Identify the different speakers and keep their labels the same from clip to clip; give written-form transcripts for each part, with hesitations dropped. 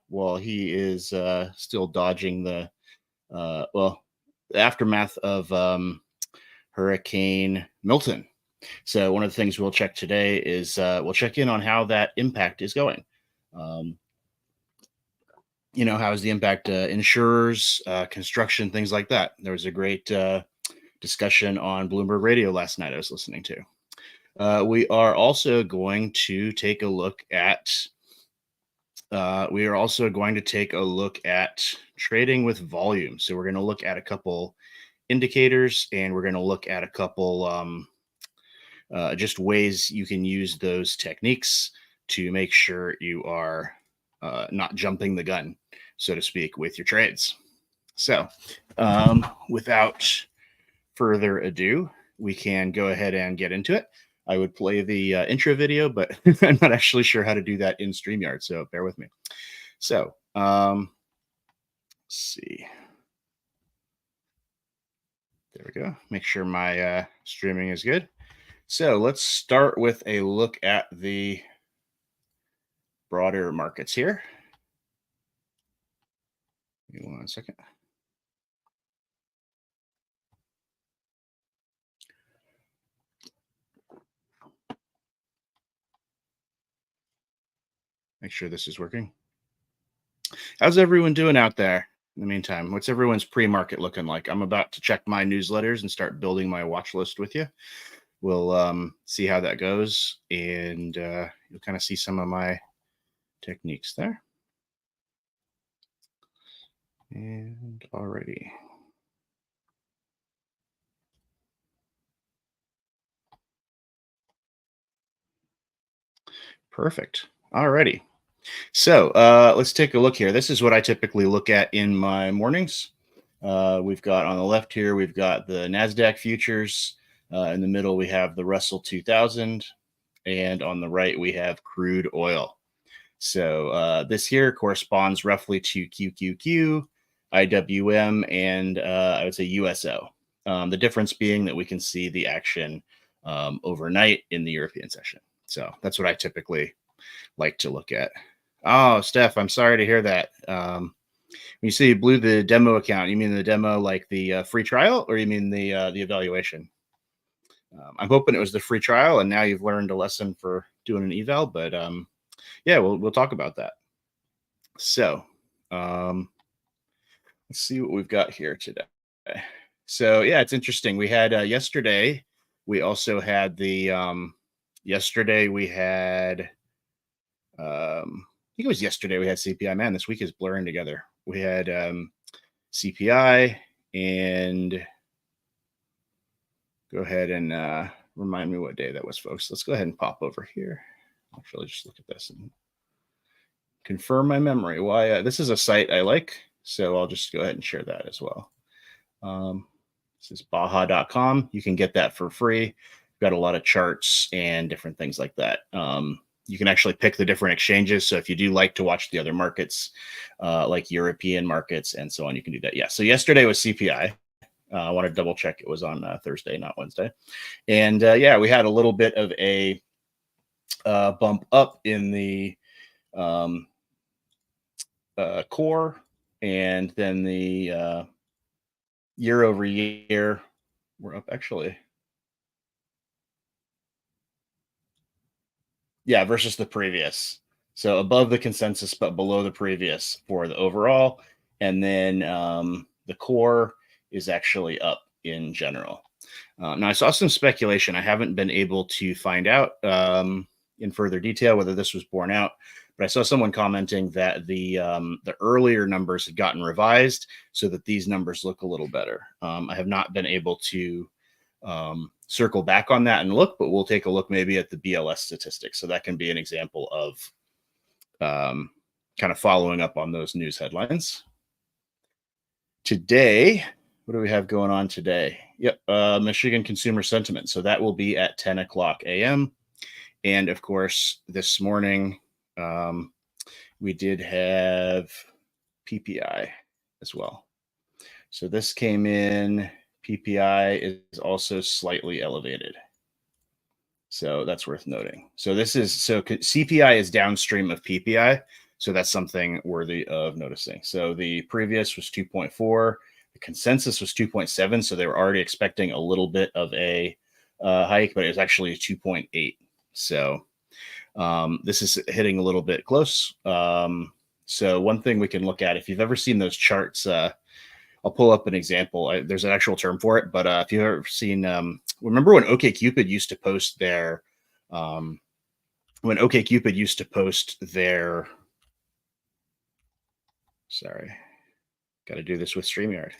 Speaker 1: while he is still dodging the aftermath of Hurricane Milton. So one of the things we'll check today is we'll check in on how that impact is going. How is the impact insurers, construction, things like that. There was a great discussion on Bloomberg Radio last night I was listening to. We are also going to take a look at trading with volume. So we're going to look at a couple indicators, and we're going to look at a couple just ways you can use those techniques to make sure you are not jumping the gun, so to speak, with your trades. So without further ado, we can go ahead and get into it. I would play the intro video, but I'm not actually sure how to do that in StreamYard, so bear with me. So let's see. There we go. Make sure my streaming is good. So let's start with a look at the broader markets here. Give me 1 second. Make sure this is working. How's everyone doing out there? In the meantime, what's everyone's pre-market looking like? I'm about to check my newsletters and start building my watch list with you. We'll see how that goes, and you'll kind of see some of my techniques there. And already. Perfect. Alrighty. So let's take a look here. This is what I typically look at in my mornings. We've got on the left here, we've got the NASDAQ futures. In the middle, we have the Russell 2000. And on the right, we have crude oil. So this here corresponds roughly to QQQ, IWM, and I would say USO. The difference being that we can see the action overnight in the European session. So that's what I typically like to look at. Oh, Steph, I'm sorry to hear that. When you say you blew the demo account, you mean the demo like the free trial, or you mean the evaluation? I'm hoping it was the free trial, and now you've learned a lesson for doing an eval. But yeah, we'll talk about that. So let's see what we've got here today. So yeah, it's interesting. We had yesterday. We also had the yesterday we had. I think it was yesterday we had CPI. Man, this week is blurring together. We had CPI, and go ahead and remind me what day that was, folks. Let's go ahead and pop over here. Actually, just look at this and confirm my memory. Why this is a site I like, so I'll just go ahead and share that as well. This is baja.com. You can get that for free. We've got a lot of charts and different things like that. You can actually pick the different exchanges. So if you do like to watch the other markets, like European markets and so on, you can do that. Yeah. So yesterday was CPI. I want to double check it was on Thursday, not Wednesday. And yeah, we had a little bit of a bump up in the core, and then the year over year, we're up actually. Yeah, versus the previous. So above the consensus, but below the previous for the overall. And then the core is actually up in general. Now, I saw some speculation. I haven't been able to find out in further detail whether this was borne out, but I saw someone commenting that the earlier numbers had gotten revised so that these numbers look a little better. I have not been able to circle back on that and look, but we'll take a look maybe at the BLS statistics. So that can be an example of kind of following up on those news headlines. Today, what do we have going on today? Yep, Michigan consumer sentiment. So that will be at 10 o'clock a.m. And of course, this morning, we did have PPI as well. So this came in. PPI is also slightly elevated. So that's worth noting. So CPI is downstream of PPI. So that's something worthy of noticing. So the previous was 2.4. The consensus was 2.7. So they were already expecting a little bit of a hike, but it was actually 2.8. So this is hitting a little bit close. So one thing we can look at, if you've ever seen those charts, I'll pull up an example. There's an actual term for it, but if you've ever seen, remember when OkCupid used to post their, sorry, got to do this with StreamYard.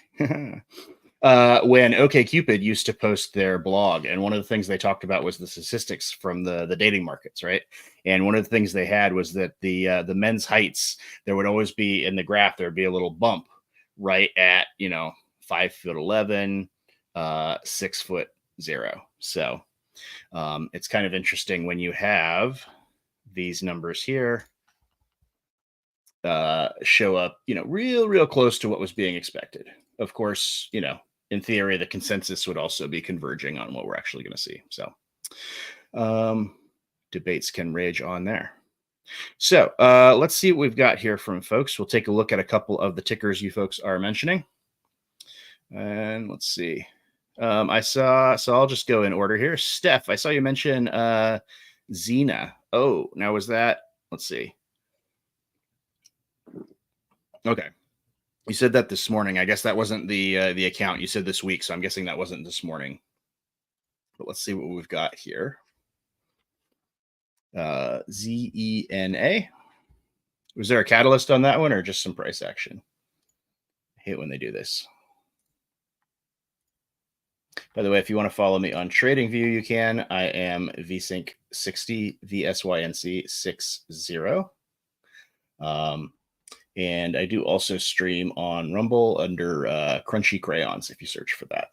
Speaker 1: When OkCupid used to post their blog, and one of the things they talked about was the statistics from the dating markets, right? And one of the things they had was that the men's heights, there would always be in the graph, there would be a little bump right at 5'11", 6'0". So it's kind of interesting when you have these numbers here show up, real close to what was being expected. Of course, in theory, the consensus would also be converging on what we're actually going to see. So debates can rage on there. So let's see what we've got here from folks. We'll take a look at a couple of the tickers you folks are mentioning. And let's see. So I'll just go in order here. Steph, I saw you mention Xena. Oh, now was that, let's see. Okay. You said that this morning. I guess that wasn't the account. You said this week, so I'm guessing that wasn't this morning. But let's see what we've got here. ZENA. Was there a catalyst on that one or just some price action? I hate when they do this. By the way, if you want to follow me on TradingView, you can. I am VSync60, VSYNC60. And I do also stream on Rumble under Crunchy Crayons if you search for that.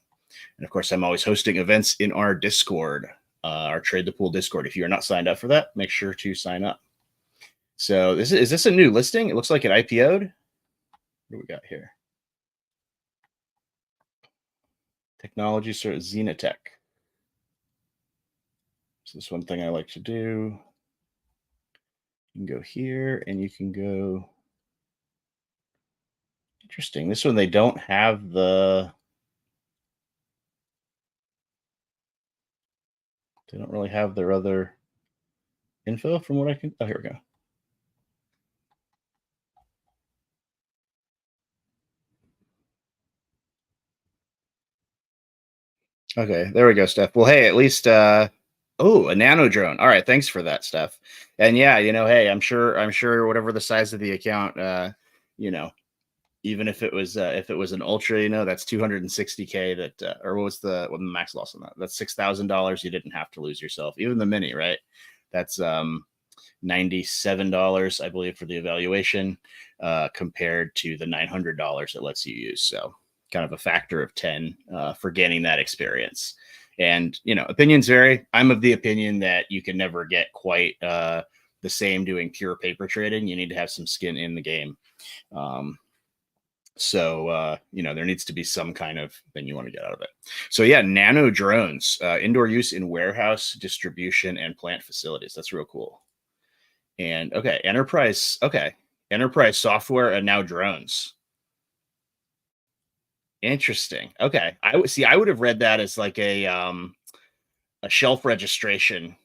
Speaker 1: And of course, I'm always hosting events in our Discord, our Trade the Pool Discord. If you're not signed up for that, make sure to sign up. So is this a new listing? It looks like it IPO'd. What do we got here? Technology sort of Xenatech. So this is one thing I like to do. You can go here and you can go. Interesting. This one, they don't have they don't really have their other info from what I can. Oh, here we go. Okay, there we go, Steph. Well, hey, at least a nano drone. All right, thanks for that, Steph. And yeah, hey, I'm sure whatever the size of the account, even if it was an ultra, that's 260K that or what the max loss on that? That's $6,000 you didn't have to lose yourself. Even the mini, right? That's $97, I believe, for the evaluation, compared to the $900 it lets you use. So kind of a factor of 10 for gaining that experience. And, opinions vary. I'm of the opinion that you can never get quite the same doing pure paper trading. You need to have some skin in the game. So, there needs to be some kind of thing you want to get out of it. So yeah, nano drones, indoor use in warehouse, distribution, and plant facilities. That's real cool. And okay, enterprise software and now drones. Interesting. Okay. I would have read that as like a shelf registration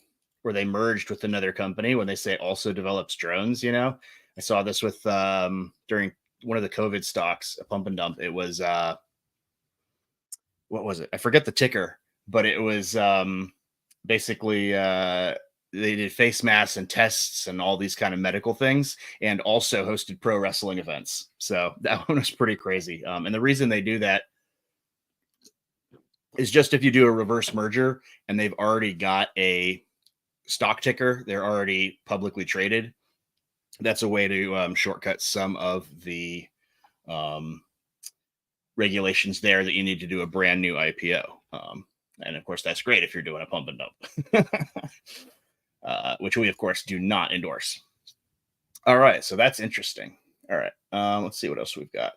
Speaker 1: where they merged with another company when they say also develops drones, I saw this with during one of the COVID stocks, a pump and dump. It was what was it? I forget the ticker, but it was basically they did face masks and tests and all these kind of medical things, and also hosted pro wrestling events. So that one was pretty crazy. And the reason they do that is just if you do a reverse merger and they've already got a stock ticker, they're already publicly traded. That's a way to shortcut some of the regulations there that you need to do a brand new IPO. And of course, that's great if you're doing a pump and dump, which we, of course, do not endorse. All right, so that's interesting. All right, let's see what else we've got.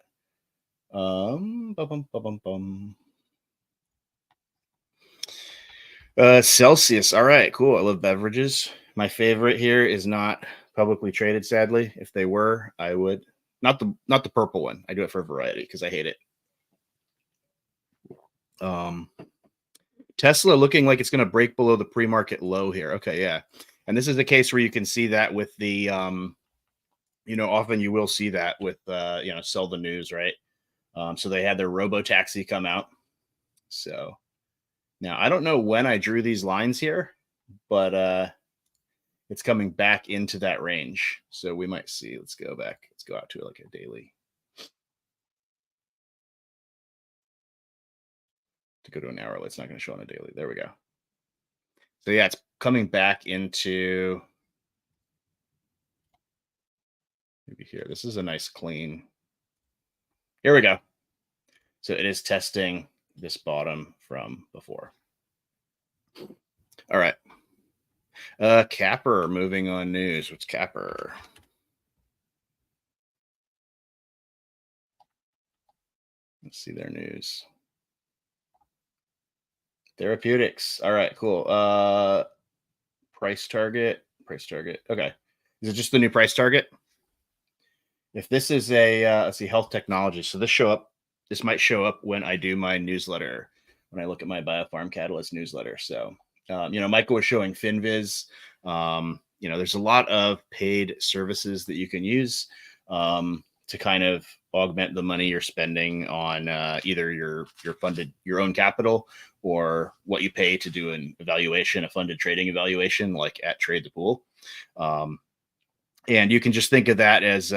Speaker 1: Celsius. All right, cool. I love beverages. My favorite here is not publicly traded, sadly. If they were, I would not the purple one. I do it for variety because I hate it. Tesla looking like it's going to break below the pre-market low here. Okay, yeah. And this is the case where you can see that with the often you will see that with sell the news, right? So they had their robo taxi come out. So now I don't know when I drew these lines here, but it's coming back into that range. So we might see. Let's go back. Let's go out to like a daily. To go to an hour, it's not going to show on a daily. There we go. So yeah, it's coming back into maybe here. This is a nice clean. Here we go. So it is testing this bottom from before. All right. Capper moving on news. What's Capper? Let's see their news. Therapeutics. All right, cool. Price target. Okay. Is it just the new price target? If this is a let's see, health technology. So this might show up when I do my newsletter, when I look at my Biopharm Catalyst newsletter. So Michael was showing FinViz. There's a lot of paid services that you can use to kind of augment the money you're spending on either your own capital or what you pay to do an evaluation, a funded trading evaluation, like at Trade the Pool. And you can just think of that as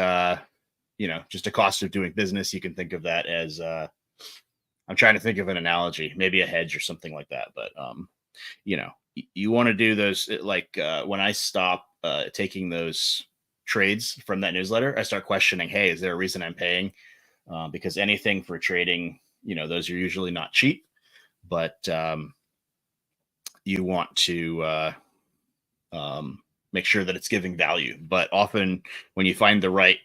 Speaker 1: just a cost of doing business. You can think of that as I'm trying to think of an analogy, maybe a hedge or something like that. But you want to do those like when I stop taking those trades from that newsletter, I start questioning, hey, is there a reason I'm paying? Because anything for trading, those are usually not cheap, but you want to make sure that it's giving value. But often when you find the right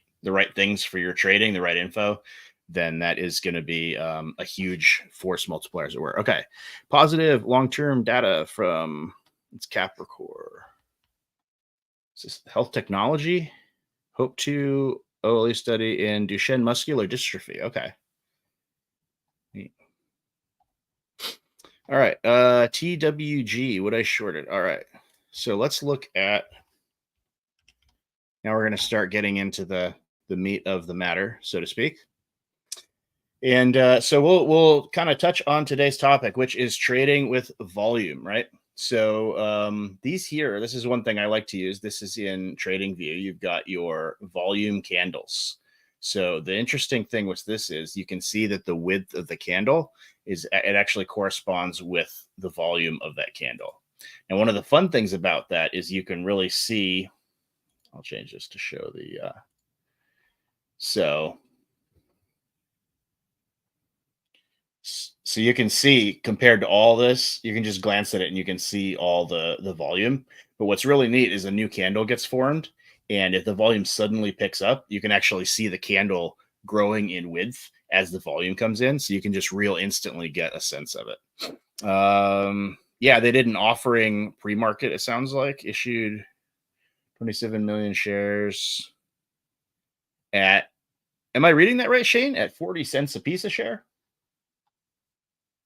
Speaker 1: things for your trading, the right info, then that is going to be a huge force multiplier, as it were. Okay. Positive long-term data from it's Capricorn. Is this health technology? Hope to OLE study in Duchenne muscular dystrophy. Okay. Neat. All right. TWG, what I shorted. All right. So let's look at, now we're going to start getting into the meat of the matter, so to speak. And so we'll kind of touch on today's topic, which is trading with volume, right? So this is one thing I like to use. This is in TradingView. You've got your volume candles. So the interesting thing with this is you can see that the width of the candle it actually corresponds with the volume of that candle. And one of the fun things about that is you can really see, I'll change this to show the, so you can see compared to all this, you can just glance at it and you can see all the volume. But what's really neat is a new candle gets formed. And if the volume suddenly picks up, you can actually see the candle growing in width as the volume comes in. So you can just instantly get a sense of it. Yeah, they did an offering pre-market, it sounds like, issued 27 million shares at, am I reading that right, Shane? At 40 cents a piece a share?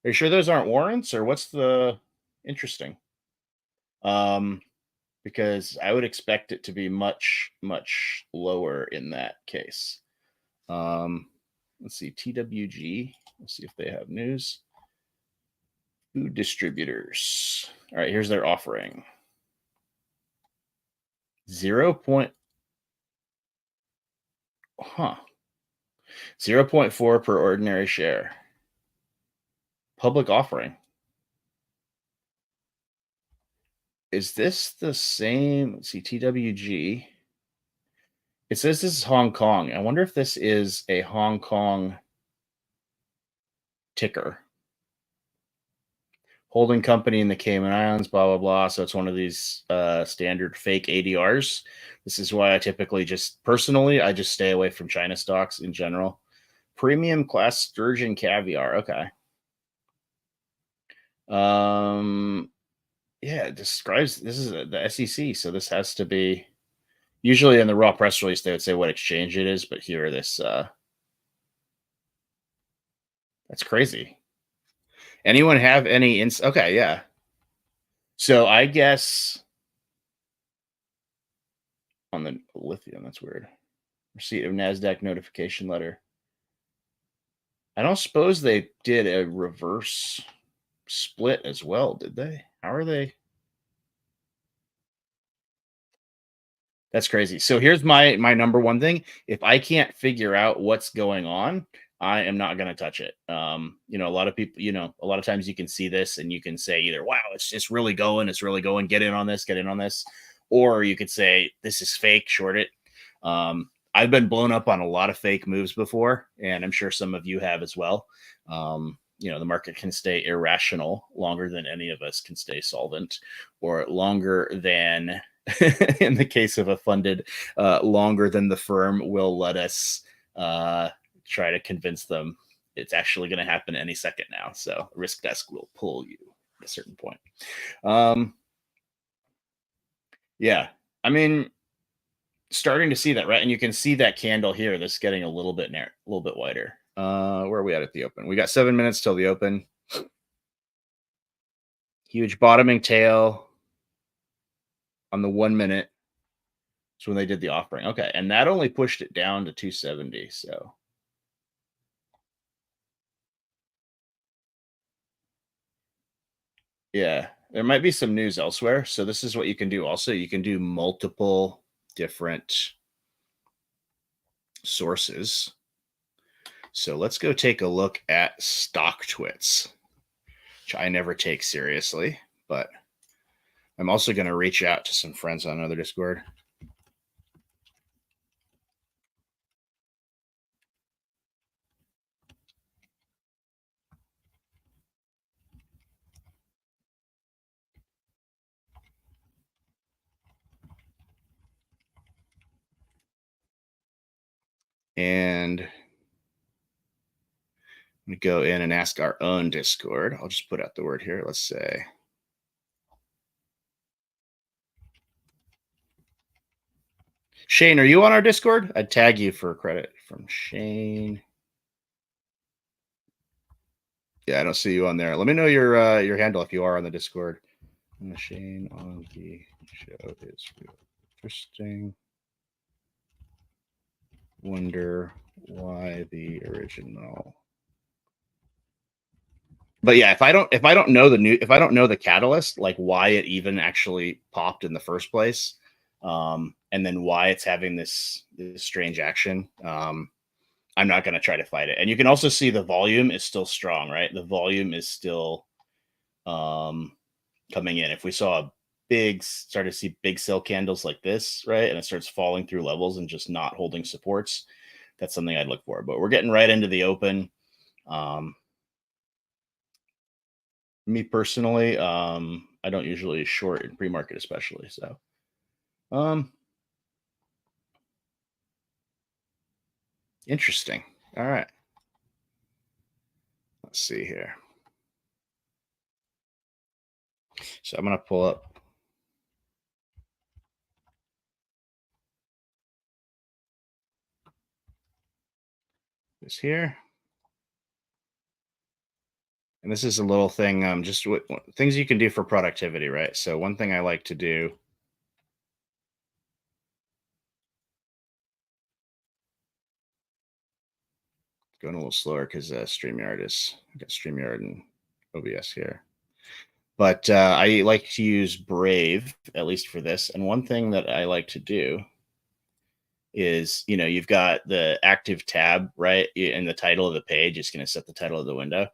Speaker 1: Are you sure those aren't warrants, or what's the interesting? Because I would expect it to be much, much lower in that case. Let's see, TWG. Let's see if they have news. Food distributors. All right, here's their offering. 0.4 per ordinary share. Public offering. Is this the same? Let's see, TWG. It says this is Hong Kong. I wonder if this is a Hong Kong ticker. Holding company in the Cayman Islands, blah, blah, blah. So it's one of these standard fake ADRs. This is why I typically personally, I just stay away from China stocks in general. Premium class sturgeon caviar. Okay. Yeah, it describes, this is the SEC. So this has to be, Usually in the raw press release, they would say what exchange it is, but here this that's crazy. Anyone have any okay, yeah. So I guess on the lithium, that's weird. Receipt of NASDAQ notification letter. I don't suppose they did a reverse split as well, did they? How are they? That's crazy. So here's my number one thing. If I can't figure out what's going on, I am not going to touch it. A lot of people, a lot of times you can see this and you can say either, wow, it's just really going, it's really going, get in on this, get in on this. Or you could say, this is fake, short it. I've been blown up on a lot of fake moves before, and I'm sure some of you have as well. The market can stay irrational longer than any of us can stay solvent, or longer than in the case of a funded, longer than the firm will let us try to convince them it's actually going to happen any second now. So risk desk will pull you at a certain point. Yeah. I mean, starting to see that, right? And you can see that candle here that's getting a little bit a little bit wider. Where are we at the open? We got 7 minutes till the open. Huge bottoming tail on the 1 minute. It's when they did the offering. Okay. And that only pushed it down to 270. So yeah, there might be some news elsewhere. So this is what you can do. Also, you can do multiple different sources. So let's go take a look at stock twits, which I never take seriously, but I'm also going to reach out to some friends on another Discord. And we go in and ask our own Discord. I'll just put out the word here. Let's say, Shane, are you on our Discord? I'd tag you for credit from Shane. Yeah, I don't see you on there. Let me know your handle if you are on the Discord. Shane on the show is real interesting. Wonder why the original. But yeah, if I don't know if I don't know the catalyst, like why it even actually popped in the first place, and then why it's having this strange action, I'm not going to try to fight it. And you can also see the volume is still strong, right? The volume is still coming in. If we saw a start to see big sell candles like this, right, and it starts falling through levels and just not holding supports, that's something I'd look for. But we're getting right into the open. Me personally, I don't usually short in pre-market, especially. So, interesting. All right. Let's see here. So I'm gonna pull up this here, and this is a little thing. Just what things you can do for productivity, right? So one thing I like to do. Going a little slower because StreamYard is I got StreamYard and OBS here. But I like to use Brave, at least for this. And one thing that I like to do is, you've got the active tab, right? In the title of the page, it's going to set the title of the window.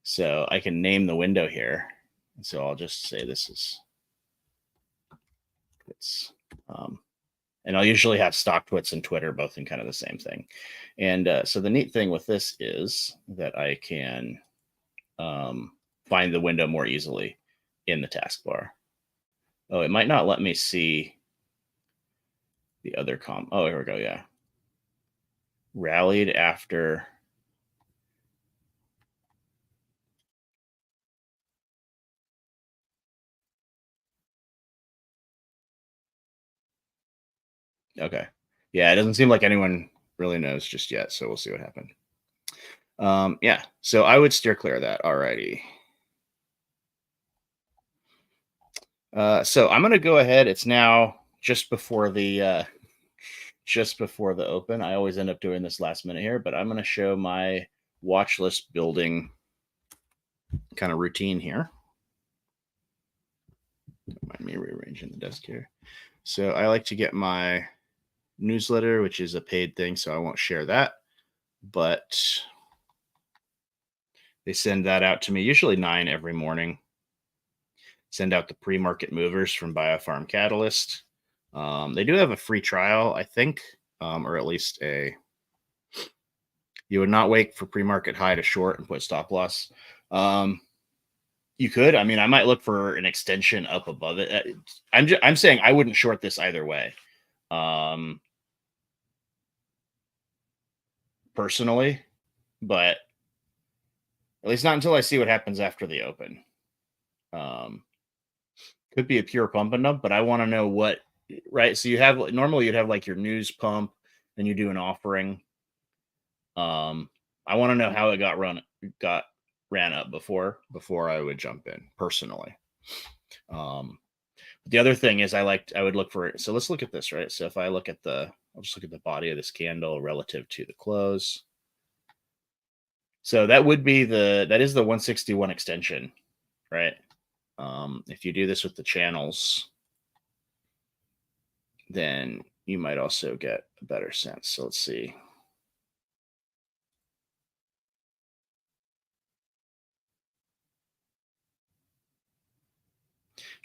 Speaker 1: So I can name the window here. And so I'll just say and I'll usually have stock twits and Twitter both in kind of the same thing. And so the neat thing with this is that I can find the window more easily in the taskbar. Oh, it might not let me see the other Oh, here we go. Yeah. Rallied after. Okay. Yeah, it doesn't seem like anyone really knows just yet, so we'll see what happened. Yeah, so I would steer clear of that. Alrighty. So I'm gonna go ahead. It's now just before the open. I always end up doing this last minute here, but I'm gonna show my watch list building kind of routine here. Don't mind me rearranging the desk here. So I like to get my newsletter, which is a paid thing, so I won't share that. But they send that out to me, usually 9 every morning. Send out the pre-market movers from Biofarm Catalyst. They do have a free trial, I think, or at least you would not wait for pre-market high to short and put stop loss. You could. I mean, I might look for an extension up above it. I'm saying I wouldn't short this either way. Personally, but at least not until I see what happens after the open. Could be a pure pump and dump, but I want to know what, right? So normally you'd have like your news pump, then you do an offering. I want to know how it got ran up before I would jump in personally. The other thing is I would look for it. So let's look at this, right? So if I look at I'll just look at the body of this candle relative to the close. So that is the 161 extension, right? If you do this with the channels, then you might also get a better sense. So let's see.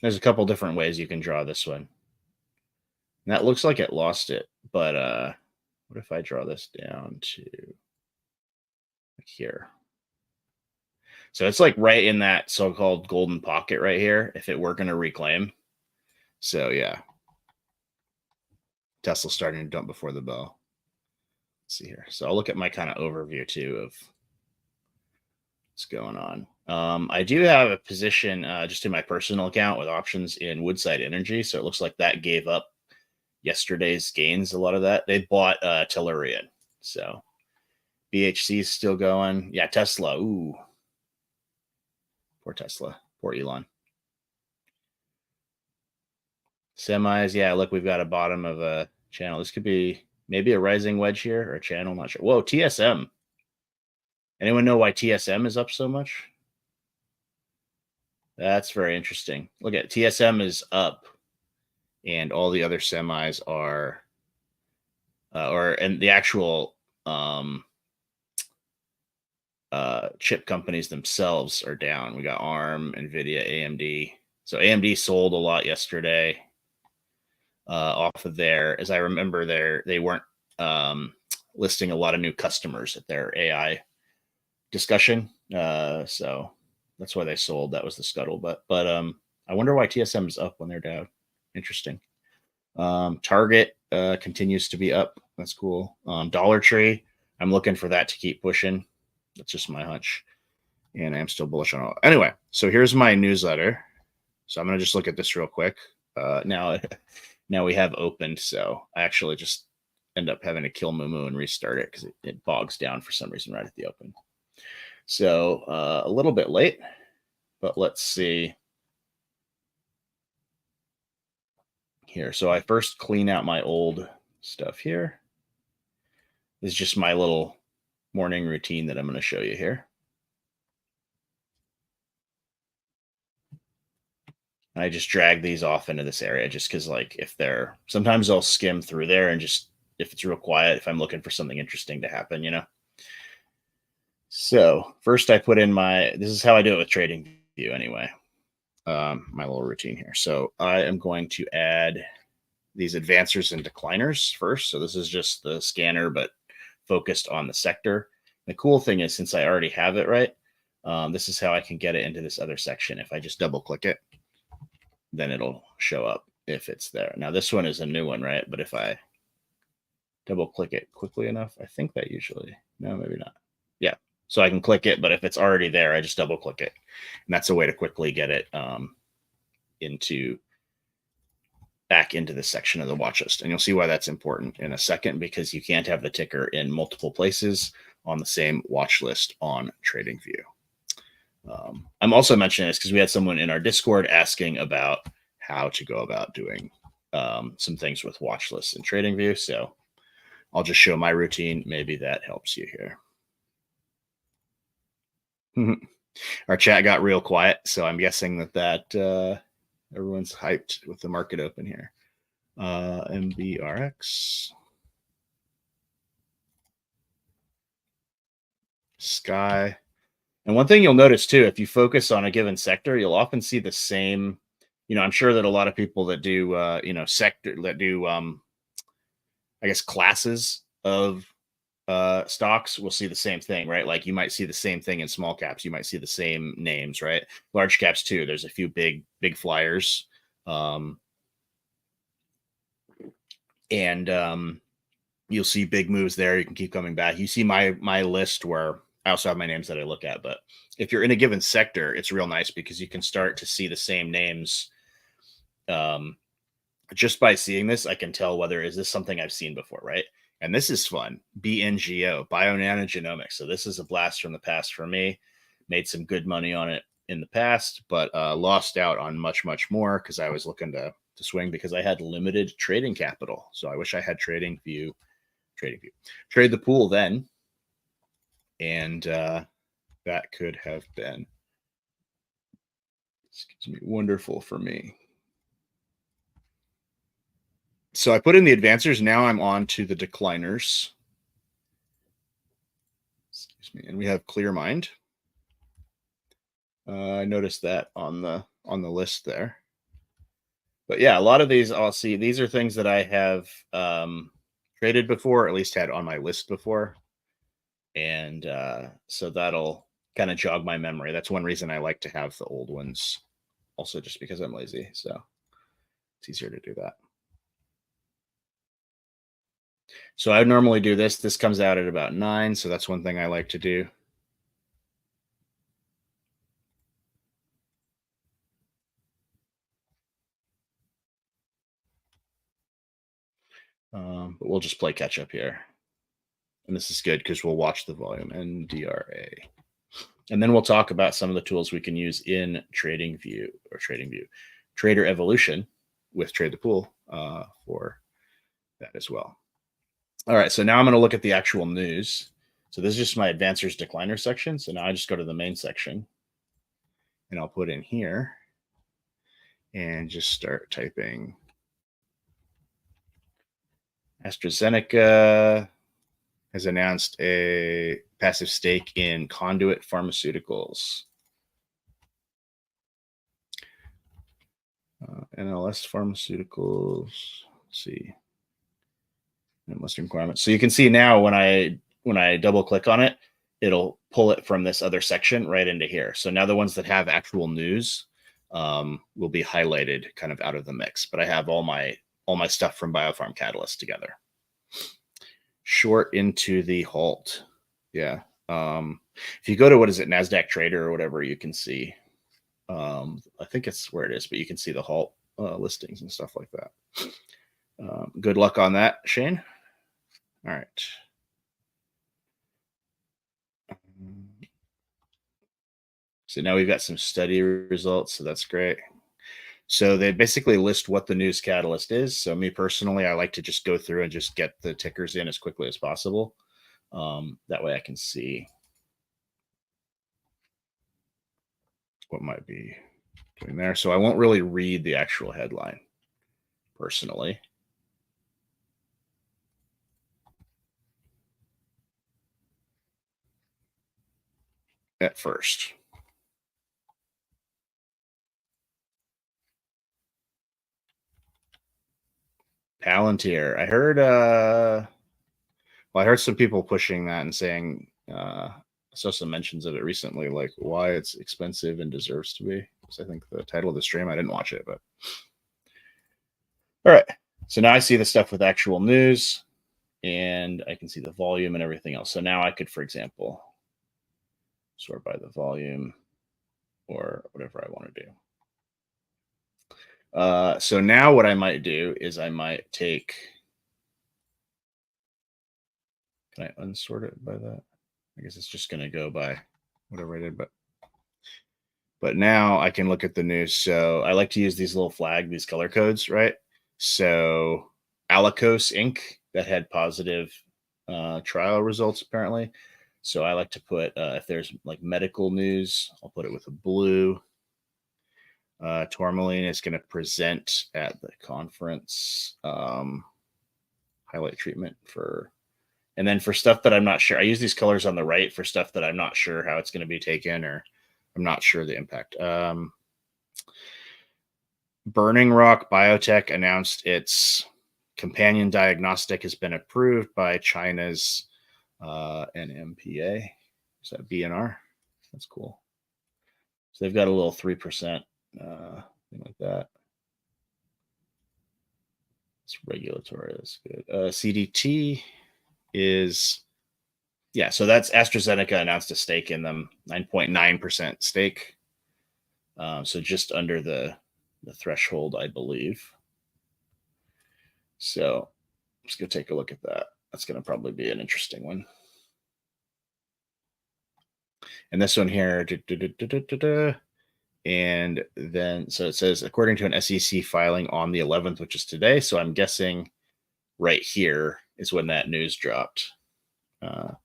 Speaker 1: There's a couple different ways you can draw this one. And that looks like it lost it, but what if I draw this down to here? So it's like right in that so-called golden pocket right here, if it were going to reclaim. So yeah, Tesla's starting to dump before the bell. Let's see here. So I'll look at my kind of overview too of what's going on. I do have a position just in my personal account with options in Woodside Energy. So it looks like that gave up yesterday's gains. A lot of that they bought Tellurian. So BHC is still going. Yeah, Tesla. Ooh, poor Tesla. Poor Elon. Semis. Yeah, look, we've got a bottom of a channel. This could be maybe a rising wedge here or a channel. Not sure. Whoa, TSM. Anyone know why TSM is up so much? That's very interesting. Look at TSM is up, and all the other semis are, and the actual chip companies themselves are down. We got ARM, NVIDIA, AMD. So AMD sold a lot yesterday off of as I remember, they weren't listing a lot of new customers at their AI discussion. So that's why they sold. That was the scuttlebutt. But I wonder why TSM is up when they're down. Interesting. Target continues to be up. That's cool. Dollar Tree, I'm looking for that to keep pushing. That's just my hunch. And I am still bullish on all. Anyway, so here's my newsletter. So I'm going to just look at this real quick. Now we have opened. So I actually just end up having to kill Mumu and restart it because it bogs down for some reason right at the open. So a little bit late, but let's see here. So I first clean out my old stuff here. This is just my little morning routine that I'm going to show you here. I just drag these off into this area just because, like, sometimes I'll skim through there and just, if it's real quiet, if I'm looking for something interesting to happen, So first I put in this is how I do it with TradingView anyway, my little routine here. So I am going to add these advancers and decliners first. So this is just the scanner, but focused on the sector. The cool thing is, since I already have it, right, this is how I can get it into this other section. If I just double click it, then it'll show up if it's there. Now this one is a new one, right? But if I double click it quickly enough, I think that usually, no, maybe not. Yeah. So I can click it, but if it's already there, I just double click it. And that's a way to quickly get it into back into this section of the watch list. And you'll see why that's important in a second, because you can't have the ticker in multiple places on the same watch list on TradingView. I'm also mentioning this because we had someone in our Discord asking about how to go about doing some things with watch lists in TradingView. So I'll just show my routine. Maybe that helps you here. Our chat got real quiet, so I'm guessing that everyone's hyped with the market open here. MBRX. Sky. And one thing you'll notice too, if you focus on a given sector, you'll often see the same, I'm sure that a lot of people that do, sector, that do, I guess, classes of stocks will see the same thing, right? Like you might see the same thing in small caps. You might see the same names, right? Large caps too. There's a few big flyers. And you'll see big moves there. You can keep coming back. You see my list where I also have my names that I look at, but if you're in a given sector, it's real nice because you can start to see the same names. Just by seeing this, I can tell whether is this something I've seen before, right? And this is fun. BNGO, Bionanogenomics. So this is a blast from the past for me. Made some good money on it in the past, but lost out on much more because I was looking to swing because I had limited trading capital. So I wish I had TradingView. Trade the pool then. And that could have been, wonderful for me. So I put in the advancers. Now I'm on to the decliners. Excuse me. And we have clear mind. I noticed that on the list there. But yeah, a lot of these I'll see. These are things that I have traded before, or at least had on my list before. And so that'll kind of jog my memory. That's one reason I like to have the old ones. Also, just because I'm lazy. So it's easier to do that. So I would normally do this. This comes out at about 9. So that's one thing I like to do. But we'll just play catch up here. And this is good because we'll watch the volume and DRA. And then we'll talk about some of the tools we can use in TradingView Trader Evolution with Trade the Pool for that as well. All right, so now I'm going to look at the actual news. So this is just my advancers decliner section. So now I just go to the main section and I'll put in here and just start typing AstraZeneca has announced a passive stake in Conduit Pharmaceuticals. NLS Pharmaceuticals. Let's see. Western requirements. So you can see now when I double click on it, it'll pull it from this other section right into here. So now the ones that have actual news will be highlighted kind of out of the mix. But I have all my stuff from Biopharm Catalyst together. Short into the halt. Yeah. If you go to, what is it, NASDAQ Trader or whatever, you can see. I think it's where it is, but you can see the halt listings and stuff like that. Good luck on that, Shane. All right. So now we've got some study results, so that's great. So they basically list what the news catalyst is. So me personally, I like to just go through and just get the tickers in as quickly as possible. That way I can see what might be doing there. So I won't really read the actual headline personally. At first. Palantir. I heard I heard some people pushing that and saying I saw some mentions of it recently, like why it's expensive and deserves to be. Because I think the title of the stream, I didn't watch it, but all right. So now I see the stuff with actual news and I can see the volume and everything else. So now I could, for example, sort by the volume or whatever I want to do. So now what I might do is I might take. Can I unsort it by that? I guess it's just going to go by whatever I did, but now I can look at the news. So I like to use these little these color codes, right? So Alicos Inc. that had positive trial results apparently. So I like to put if there's like medical news, I'll put it with a blue. Tourmaline is going to present at the conference. Highlight treatment for, and then for stuff that I'm not sure, I use these colors on the right for stuff that I'm not sure how it's going to be taken, or I'm not sure the impact. Burning Rock Biotech announced its companion diagnostic has been approved by China's NMPA. Is that BNR? That's cool. So they've got a little 3% thing like that. It's regulatory. That's good. CDT is, yeah, so that's AstraZeneca announced a stake in them, 9.9% stake. So just under the threshold, I believe. So let's go take a look at that. That's going to probably be an interesting one. And this one here, and then so it says, according to an SEC filing on the 11th, which is today. So I'm guessing right here is when that news dropped. Let's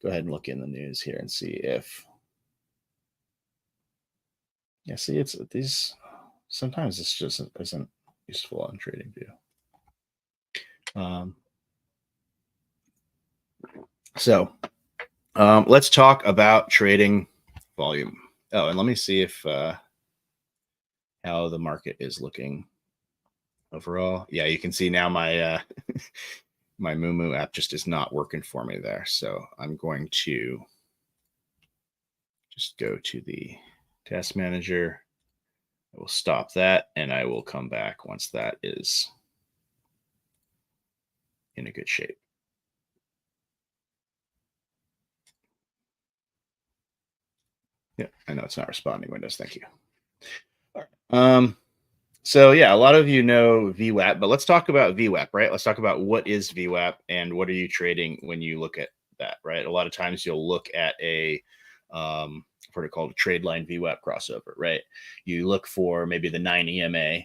Speaker 1: go ahead and look in the news here and see if. Yeah, see, it's these. Sometimes this just isn't useful on TradingView. So let's talk about trading volume. Oh, and let me see if how the market is looking overall. Yeah, you can see now my my Moomoo app just is not working for me there. So I'm going to just go to the task manager. I will stop that, and I will come back once that is in a good shape. Yeah, I know it's not responding, Windows. Thank you. All right. So yeah, a lot of you know VWAP, but let's talk about VWAP, right? Let's talk about what is VWAP and what are you trading when you look at that, right? A lot of times you'll look at a what are called a trade line VWAP crossover, right? You look for maybe the 9 EMA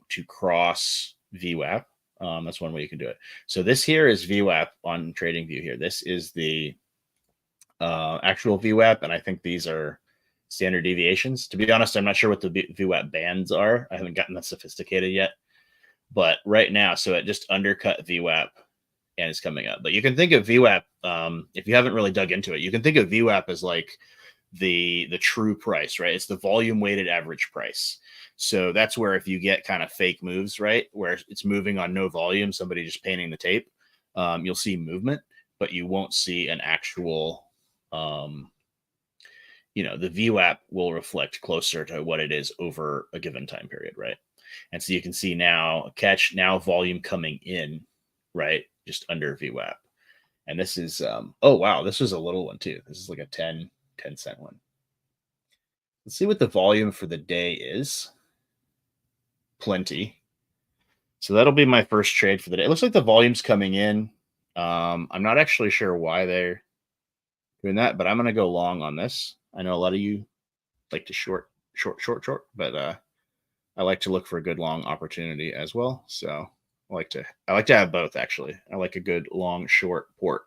Speaker 1: to cross VWAP. That's one way you can do it. So this here is VWAP on TradingView here. This is the actual VWAP, and I think these are standard deviations. To be honest, I'm not sure what the VWAP bands are. I haven't gotten that sophisticated yet. But right now, so it just undercut VWAP and it's coming up. But you can think of VWAP, if you haven't really dug into it, you can think of VWAP as like the true price, right? It's the volume weighted average price. So that's where if you get kind of fake moves, right, where it's moving on no volume, somebody just painting the tape, you'll see movement, but you won't see an actual the VWAP will reflect closer to what it is over a given time period, right? And so you can see now volume coming in, right, just under VWAP. And this is, oh, wow, this was a little one too. This is like a 10 cent one. Let's see what the volume for the day is. Plenty. So that'll be my first trade for the day. It looks like the volume's coming in. I'm not actually sure why they're doing that, but I'm going to go long on this. I know a lot of you like to short, but I like to look for a good long opportunity as well. So I like to have both actually. I like a good long short port.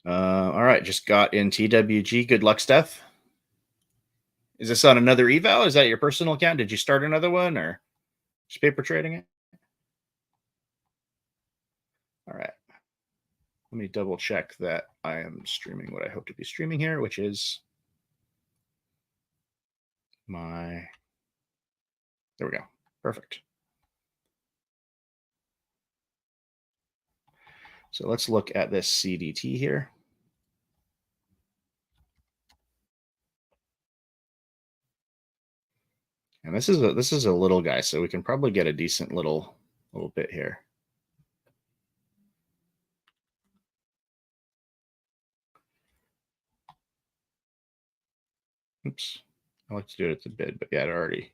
Speaker 1: All right, just got in TWG. Good luck, Steph. Is this on another eval? Is that your personal account? Did you start another one or just paper trading it? All right. Let me double check that I am streaming what I hope to be streaming here, which is there we go. Perfect. So let's look at this CDT here. And this is a little guy, so we can probably get a decent little bit here. Oops. I like to do it at the bid, but yeah, it already.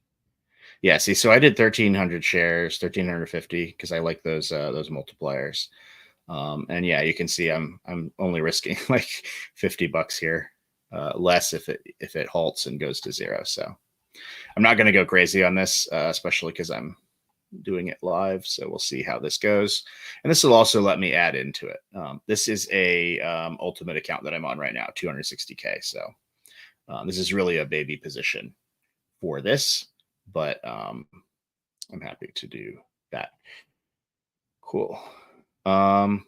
Speaker 1: Yeah, see, so I did 1,300 shares, 1,350 because I like those multipliers. And yeah, you can see I'm only risking like $50 here, less if it halts and goes to zero. So I'm not going to go crazy on this, especially because I'm doing it live. So we'll see how this goes, and this will also let me add into it. This is a ultimate account that I'm on right now, 260K. So this is really a baby position for this, but I'm happy to do that. Cool. Um,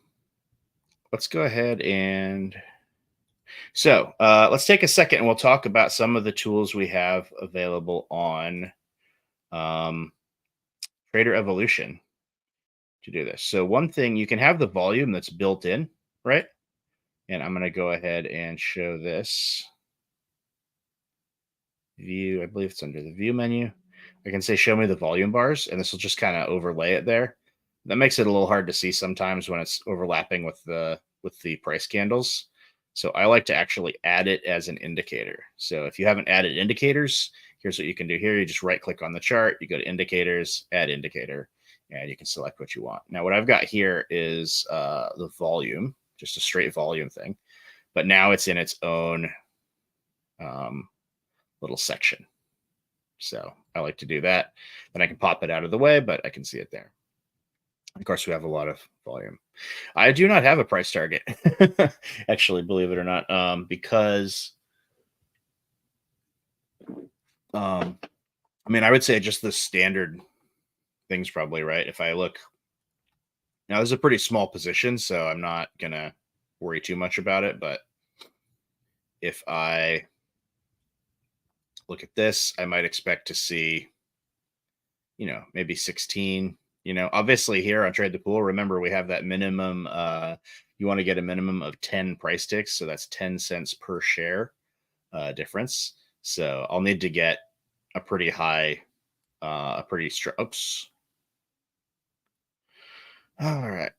Speaker 1: let's go ahead and let's take a second and we'll talk about some of the tools we have available on um, Trader Evolution to do this. So one thing, you can have the volume that's built in, right? And I'm going to go ahead and show this view. I believe it's under the view menu. I can say show me the volume bars, and this will just kind of overlay it there. That makes it a little hard to see sometimes when it's overlapping with the price candles. So I like to actually add it as an indicator. So if you haven't added indicators, here's what you can do here. You just right click on the chart, you go to indicators, add indicator, and you can select what you want. Now what I've got here is the volume, just a straight volume thing, but now it's in its own um, little section. So I like to do that. Then I can pop it out of the way, but I can see it there. Of course, we have a lot of volume. I do not have a price target, actually, believe it or not, because I mean, I would say just the standard things probably, right? If I look now, this is a pretty small position, so I'm not gonna worry too much about it. But if I look at this, I might expect to see, maybe 16. Obviously here on Trade the Pool, remember we have that minimum. You want to get a minimum of 10 price ticks, so that's 10 cents per share difference. So I'll need to get a pretty high, oops. All right.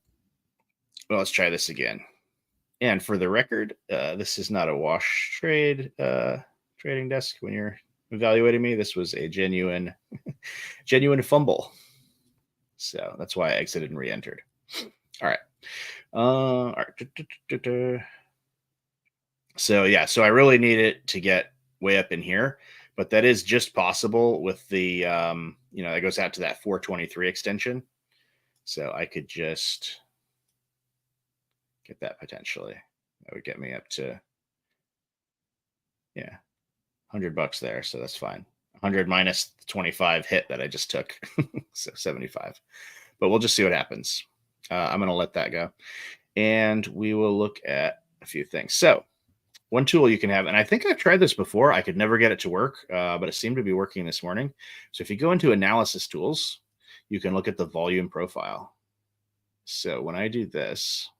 Speaker 1: Well, let's try this again. And for the record, this is not a wash trade trading desk. When you're evaluating me, this was a genuine fumble. So that's why I exited and re-entered. All right. All right. So yeah, so I really need it to get way up in here, but that is just possible with the that goes out to that 423 extension. So I could just get that potentially. That would get me up to $100 there. So that's fine. 100 minus 25 hit that I just took. So 75. But we'll just see what happens. I'm going to let that go. And we will look at a few things. So one tool you can have, and I think I've tried this before. I could never get it to work, but it seemed to be working this morning. So if you go into analysis tools, you can look at the volume profile. So when I do this,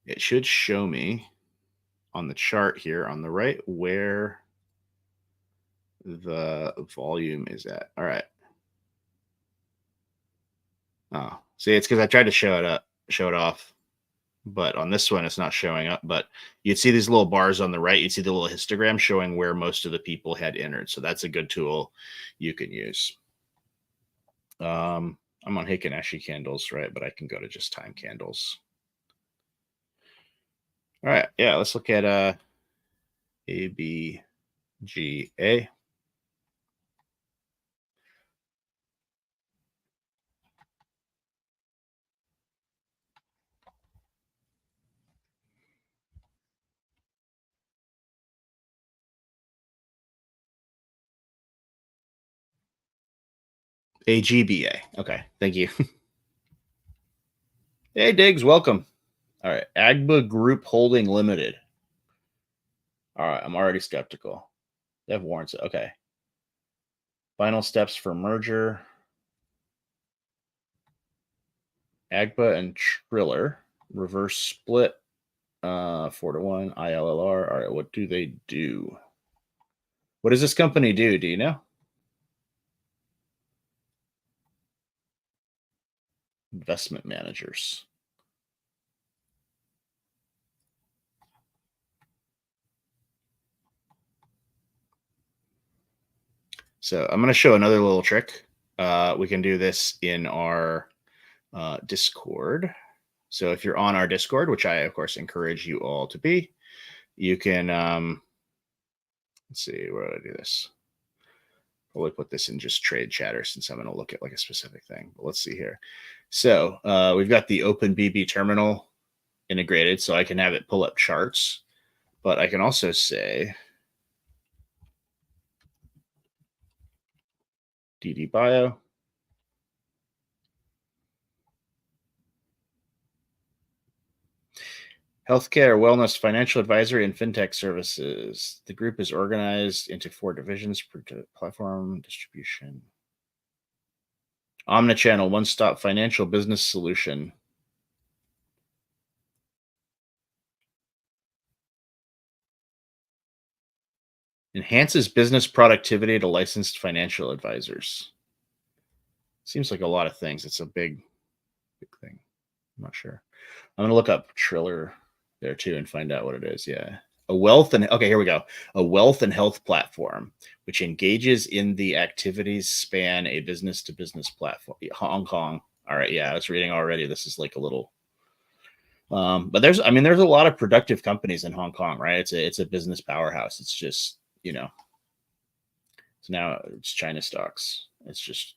Speaker 1: it should show me on the chart here on the right where the volume is at. All right. Oh, see, it's because I tried to show it off, but on this one, it's not showing up. But you'd see these little bars on the right. You'd see the little histogram showing where most of the people had entered. So that's a good tool you can use. I'm on Heiken Ashi candles, right? But I can go to just time candles. All right. Yeah, let's look at ABGA. AGBA. Okay. Thank you. Hey, Diggs. Welcome. All right. Agba Group Holding Limited. All right. I'm already skeptical. They have warrants. Okay. Final steps for merger. Agba and Triller. Reverse split. 4-1. ILLR. All right. What do they do? What does this company do? Do you know? Investment managers. So I'm going to show another little trick. We can do this in our Discord. So if you're on our Discord, which I, of course, encourage you all to be, you can, let's see, where do I do this? Probably put this in just trade chatter since I'm going to look at like a specific thing. But let's see here. So we've got the OpenBB terminal integrated, so I can have it pull up charts. But I can also say DD Bio. Healthcare, wellness, financial advisory, and fintech services. The group is organized into 4 divisions: platform, distribution, omnichannel, one-stop financial business solution. Enhances business productivity to licensed financial advisors. Seems like a lot of things. It's a big thing. I'm not sure. I'm going to look up Triller there too and find out what it is. Yeah. Okay, here we go. A wealth and health platform which engages in the activities span a business to business platform. Hong Kong. All right. Yeah. I was reading already. This is like a little, but there's a lot of productive companies in Hong Kong, right? It's a business powerhouse. It's just, so now it's China stocks. It's just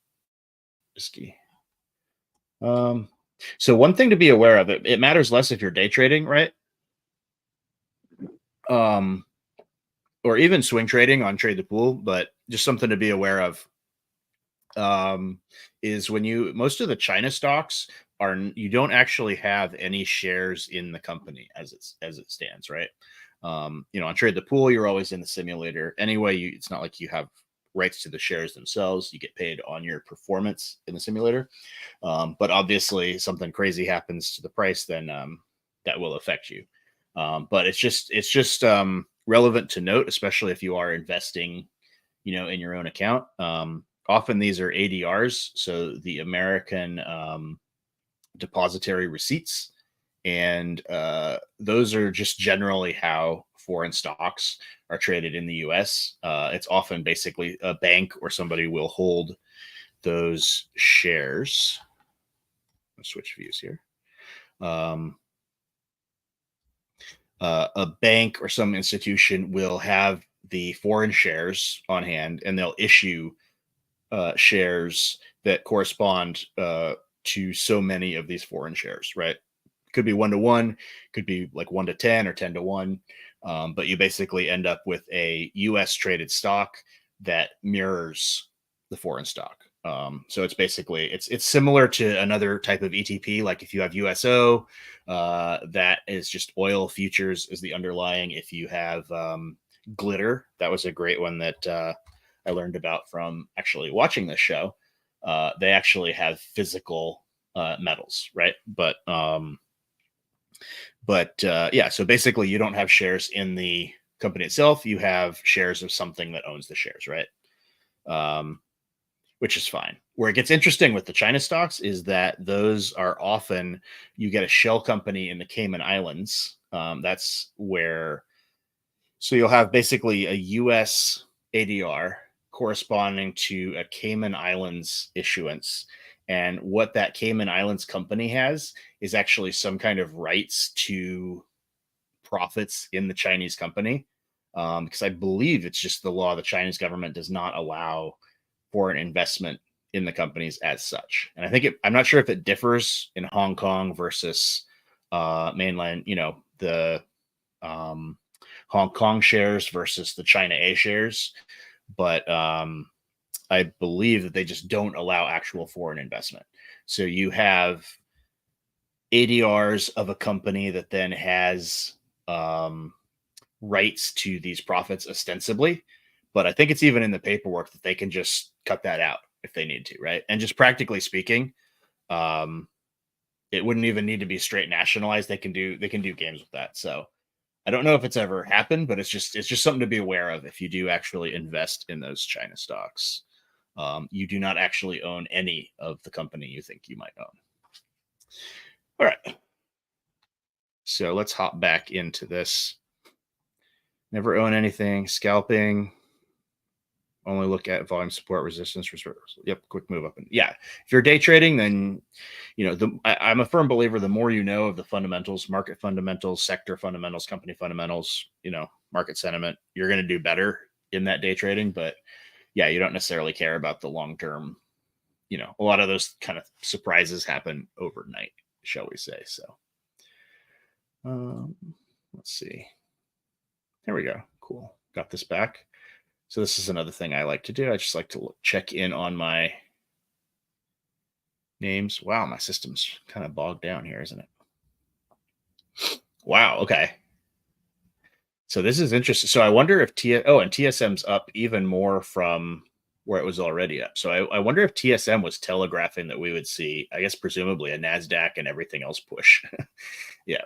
Speaker 1: risky. So one thing to be aware of, it matters less if you're day trading, right? Or even swing trading on Trade the Pool, but just something to be aware of is when most of the China stocks you don't actually have any shares in the company as it stands, right? On Trade the Pool, you're always in the simulator anyway. It's not like you have rights to the shares themselves. You get paid on your performance in the simulator. But obviously, something crazy happens to the price, then that will affect you. But it's just relevant to note, especially if you are investing, in your own account. Often these are ADRs, so the American depository receipts, and those are just generally how foreign stocks are traded in the US. It's often basically a bank or somebody will hold those shares. Let's switch views here. A bank or some institution will have the foreign shares on hand, and they'll issue shares that correspond to so many of these foreign shares, right? Could be 1-to-1, could be like 1-to-10 or 10-to-1. But you basically end up with a US traded stock that mirrors the foreign stock. So it's basically it's similar to another type of ETP. Like if you have USO, that is just oil futures is the underlying. If you have Glitter, that was a great one that I learned about from actually watching this show. They actually have physical metals, right? But yeah, so basically you don't have shares in the company itself. You have shares of something that owns the shares, right? Which is fine. Where it gets interesting with the China stocks is that those are often, you get a shell company in the Cayman Islands. That's where, so you'll have basically a US ADR corresponding to a Cayman Islands issuance. And what that Cayman Islands company has is actually some kind of rights to profits in the Chinese company. Because I believe it's just the law. The Chinese government does not allow foreign investment in the companies as such. And I think I'm not sure if it differs in Hong Kong versus mainland, the Hong Kong shares versus the China A shares. But I believe that they just don't allow actual foreign investment. So you have ADRs of a company that then has rights to these profits ostensibly. But I think it's even in the paperwork that they can just cut that out if they need to, right? And just practically speaking, it wouldn't even need to be straight nationalized. They can do games with that. So I don't know if it's ever happened, but it's just something to be aware of if you do actually invest in those China stocks. You do not actually own any of the company you think you might own. All right. So let's hop back into this. Never own anything. Scalping. Only look at volume support, resistance, reversal. Yep, quick move up. And yeah, if you're day trading, then I'm a firm believer. The more you know of the fundamentals, market fundamentals, sector fundamentals, company fundamentals, market sentiment, you're going to do better in that day trading. But yeah, you don't necessarily care about the long term. A lot of those kind of surprises happen overnight, shall we say? So, let's see. There we go. Cool. Got this back. So this is another thing I like to do. I just like to check in on my names. Wow, my system's kind of bogged down here, isn't it? Wow. Okay. So this is interesting. So I wonder if and TSM's up even more from where it was already up. So I wonder if TSM was telegraphing that we would see, I guess, presumably a NASDAQ and everything else push. Yeah.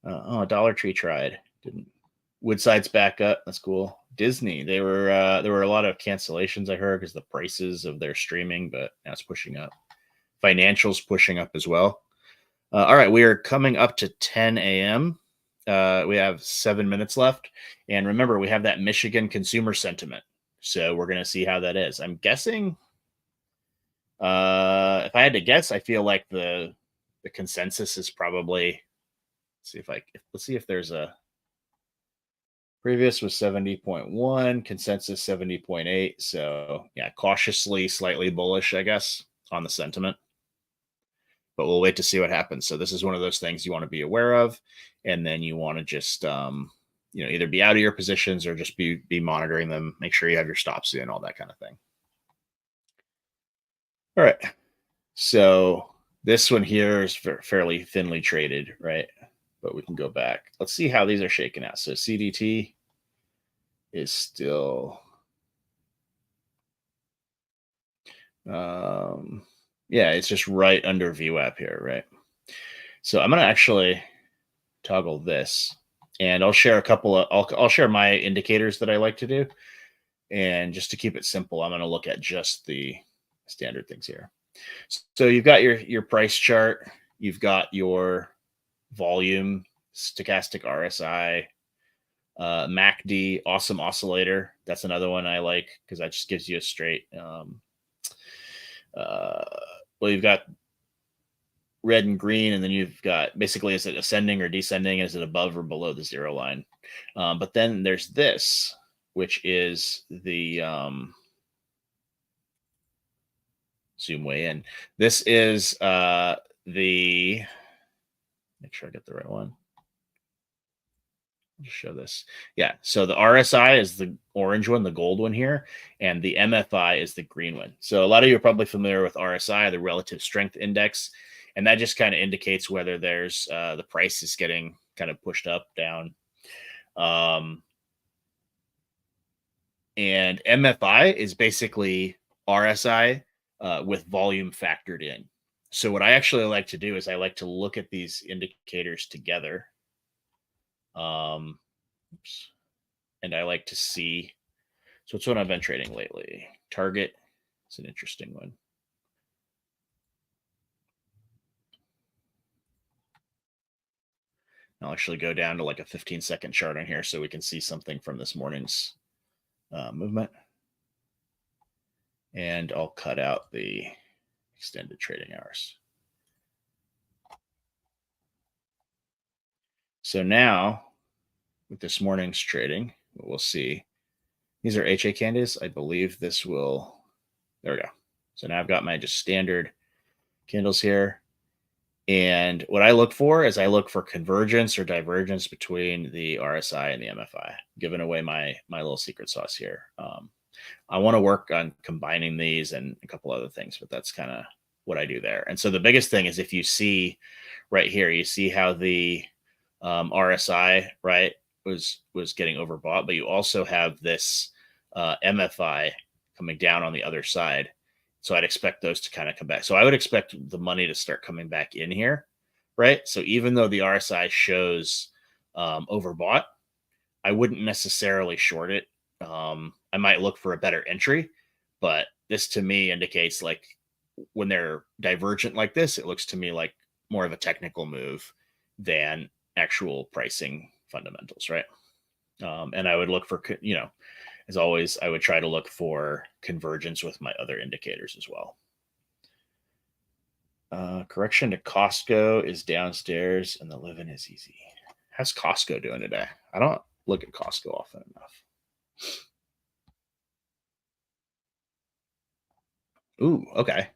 Speaker 1: Dollar Tree tried. Didn't. Woodside's back up. That's cool. Disney, there were a lot of cancellations I heard because the prices of their streaming, but now it's pushing up. Financials pushing up as well. All right, we are coming up to 10 a.m. We have 7 minutes left, and remember, we have that Michigan consumer sentiment, so we're going to see how that is. I'm guessing. If I had to guess, I feel like the consensus is probably. Let's see if there's a. Previous was 70.1, consensus 70.8. So yeah, cautiously, slightly bullish, I guess, on the sentiment. But we'll wait to see what happens. So this is one of those things you want to be aware of, and then you want to just either be out of your positions or just be monitoring them. Make sure you have your stops in, all that kind of thing. All right. So this one here is fairly thinly traded, right? But we can go back. Let's see how these are shaking out. So CDT is still, it's just right under VWAP here, right? So I'm going to actually toggle this, and I'll share I'll share my indicators that I like to do. And just to keep it simple, I'm going to look at just the standard things here. So you've got your price chart, you've got your volume, stochastic RSI, MACD, awesome oscillator. That's another one I like because that just gives you a straight. You've got red and green, and then you've got basically, is it ascending or descending? Is it above or below the zero line? But then there's this, which is the zoom way in. This is the, make sure I get the right one. Just show this. Yeah. So the RSI is the orange one, the gold one here, and the MFI is the green one. So a lot of you are probably familiar with RSI, the relative strength index, and that just kind of indicates whether there's the price is getting kind of pushed up, down. And MFI is basically RSI with volume factored in. So what I actually like to do is I like to look at these indicators together. And I like to see. So it's what I've been trading lately. Target. It's an interesting one. I'll actually go down to like a 15-second chart on here so we can see something from this morning's movement. And I'll cut out the extended trading hours. So now, with this morning's trading, we'll see. These are HA candles. I believe this will, there we go. So now I've got my just standard candles here. And what I look for is I look for convergence or divergence between the RSI and the MFI, giving away my little secret sauce here. I want to work on combining these and a couple other things, but that's kind of what I do there. And so the biggest thing is if you see right here, you see how the RSI, right, was getting overbought, but you also have this MFI coming down on the other side. So I'd expect those to kind of come back. So I would expect the money to start coming back in here, right? So even though the RSI shows overbought, I wouldn't necessarily short it. I might look for a better entry, but this to me indicates like when they're divergent like this, it looks to me like more of a technical move than actual pricing fundamentals, right? And I would look for, As always, I would try to look for convergence with my other indicators as well. Correction to Costco is downstairs and the living is easy. How's Costco doing today? I don't look at Costco often enough. Ooh, okay.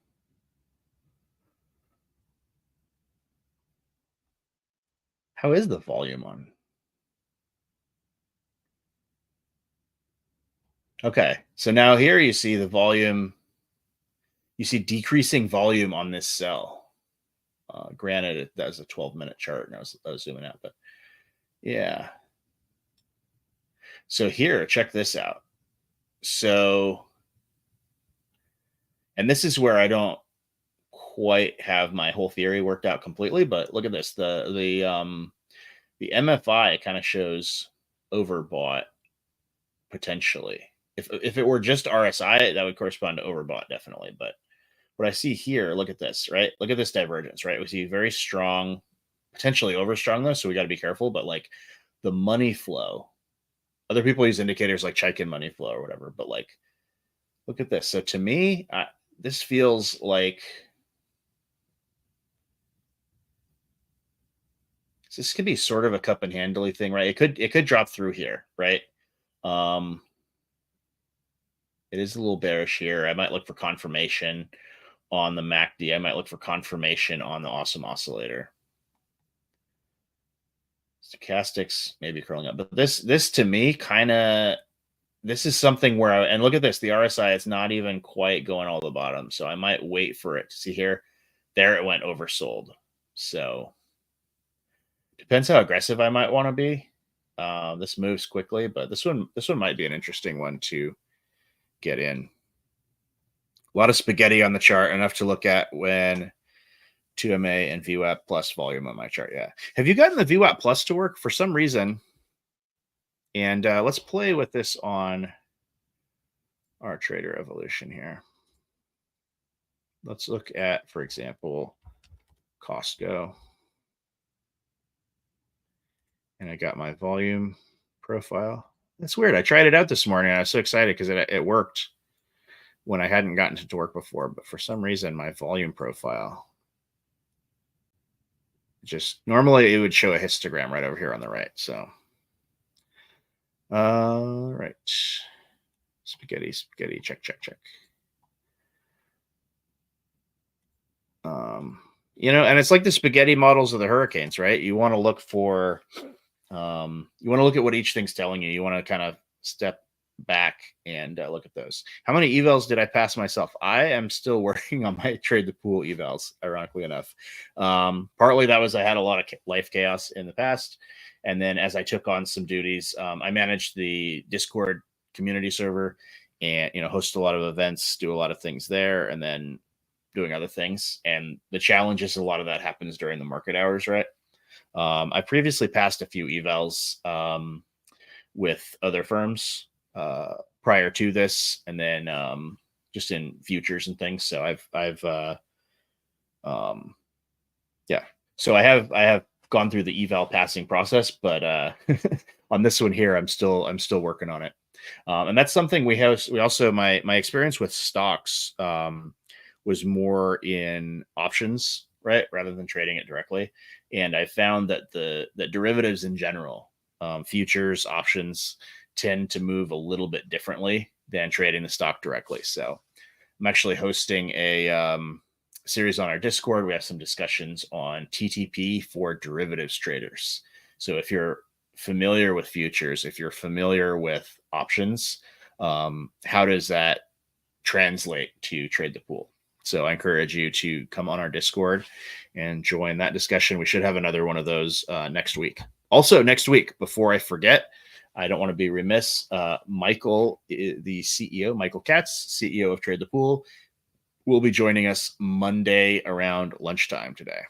Speaker 1: How is the volume on? Okay, so now here you see the volume. You see decreasing volume on this cell. Granted, that was a 12-minute chart, and I was zooming out, but yeah. So here, check this out. So, and this is where I don't quite have my whole theory worked out completely, but look at this. The MFI kind of shows overbought potentially. If it were just RSI, that would correspond to overbought definitely. But what I see here, look at this, right? Look at this divergence, right? We see very strong, potentially over strong though, so we got to be careful. But like the money flow, other people use indicators like Chaikin money flow or whatever. But like, look at this. So to me, this feels like this could be sort of a cup and handly thing, right? It could drop through here, right? Um, it is a little bearish here. I might look for confirmation on the MACD. I might look for confirmation on the awesome oscillator. Stochastics maybe curling up, but this to me this is something where and look at this, the RSI is not even quite going all the bottom, so I might wait for it to see here. There it went oversold, so depends how aggressive I might want to be. This moves quickly, but this one might be an interesting one to get in. A lot of spaghetti on the chart, enough to look at when 2MA and VWAP plus volume on my chart. Yeah. Have you gotten the VWAP plus to work for some reason? And let's play with this on our trader evolution here. Let's look at, for example, Costco. And I got my volume profile. That's weird. I tried it out this morning. I was so excited because it worked when I hadn't gotten it to work before. But for some reason, my volume profile just normally it would show a histogram right over here on the right. So, right. Spaghetti, check. And it's like the spaghetti models of the hurricanes, right? You want to look for, you want to look at what each thing's telling you. You want to kind of step back and look at those. How many evals did I pass myself? I am still working on my trade the pool evals, ironically enough. Partly that was I had a lot of life chaos in the past. And then as I took on some duties, I managed the Discord community server and, host a lot of events, do a lot of things there, and then doing other things. And the challenge is a lot of that happens during the market hours, right? I previously passed a few evals with other firms prior to this, and then just in futures and things. So So I have gone through the eval passing process, but on this one here, I'm still working on it. And that's something we also my experience with stocks was more in options, right, rather than trading it directly. And I found that the derivatives in general, futures, options, tend to move a little bit differently than trading the stock directly. So I'm actually hosting a series on our Discord. We have some discussions on TTP for derivatives traders. So if you're familiar with futures, if you're familiar with options, how does that translate to trade the pool? So I encourage you to come on our Discord and join that discussion. We should have another one of those next week. Also, next week, before I forget, I don't want to be remiss. Michael, the CEO, Michael Katz, CEO of Trade the Pool, will be joining us Monday around lunchtime today.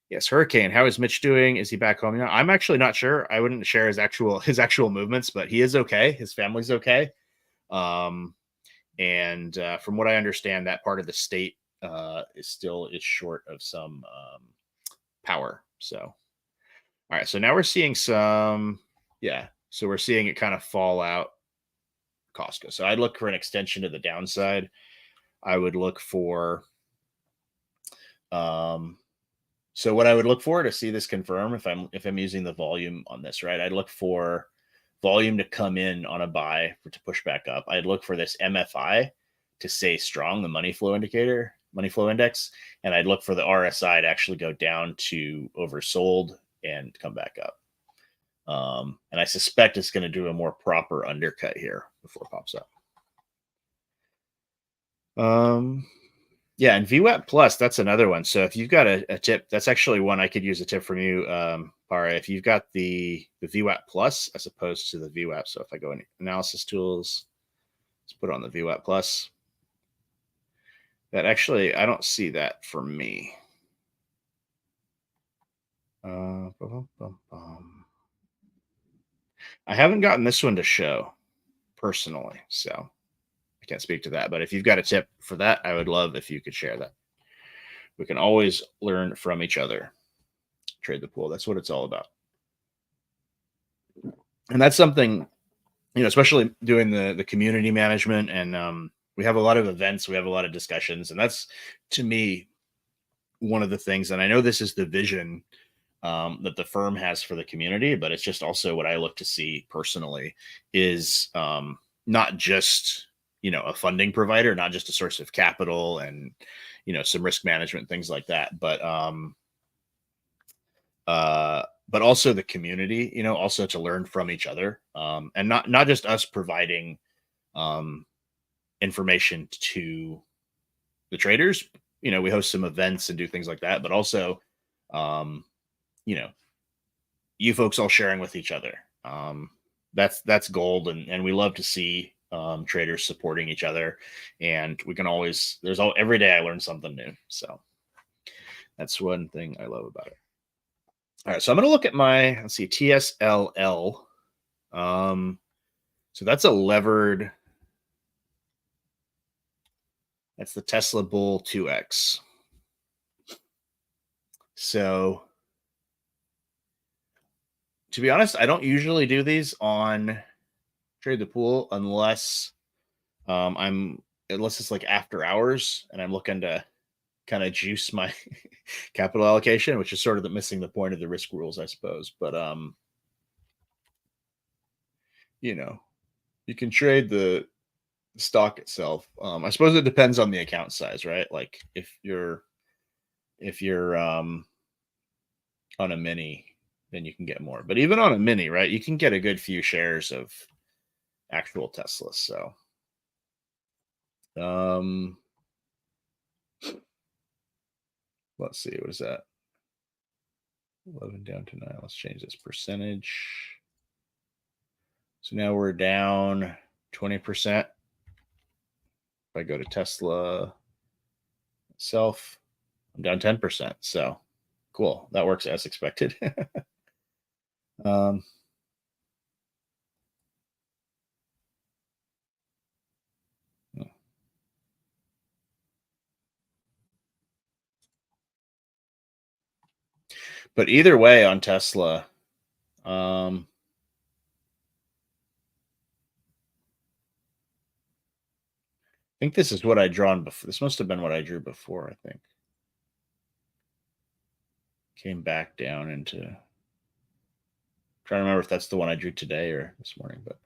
Speaker 1: Yes, Hurricane. How is Mitch doing? Is he back home now? I'm actually not sure. I wouldn't share his actual movements, but he is okay. His family's okay. And from what I understand, that part of the state is short of some power. So, all right. So now we're seeing some, so we're seeing it kind of fall out Costco. So I'd look for an extension to the downside. I would look for, so what I would look for to see this confirm, if I'm using the volume on this, right? I'd look for volume to come in on a buy to push back up. I'd look for this MFI to stay strong, the money flow indicator, money flow index, and I'd look for the RSI to actually go down to oversold and come back up. And I suspect it's going to do a more proper undercut here before it pops up. Yeah, and VWAP plus, that's another one. So if you've got a tip, that's actually one I could use a tip from you, Para. If you've got the VWAP plus as opposed to the VWAP. So if I go in analysis tools, let's put on the VWAP plus. That actually, I don't see that for me. I haven't gotten this one to show personally, so I can't speak to that. But if you've got a tip for that, I would love if you could share that. We can always learn from each other. Trade the pool. That's what it's all about. And that's something, especially doing the community management, and we have a lot of events, we have a lot of discussions, and that's, to me, one of the things. And I know this is the vision that the firm has for the community, but it's just also what I look to see personally is not just a funding provider, not just a source of capital and some risk management, things like that, but also the community, also to learn from each other, and not just us providing information to the traders. We host some events and do things like that, but also you folks all sharing with each other. That's gold, and we love to see traders supporting each other, and we can always every day I learn something new, so that's one thing I love about it. All right, so I'm going to look at my, let's see, TSLL. So that's a levered, that's the Tesla Bull 2X. So to be honest, I don't usually do these on Trade the Pool unless unless it's like after hours and I'm looking to kind of juice my capital allocation, which is sort of missing the point of the risk rules, I suppose. But you can trade the stock itself. I suppose it depends on the account size, right? Like if you're on a mini, then you can get more. But even on a mini, right, you can get a good few shares of actual Tesla. So let's see, what is that? 11 down to 9. Let's change this percentage. So now we're down 20%. If I go to Tesla itself, I'm down 10%. So cool. That works as expected. But either way on Tesla, I think this is what I drawn before. This must have been what I drew before, I think. Came back down into, I'm trying to remember if that's the one I drew today or this morning, but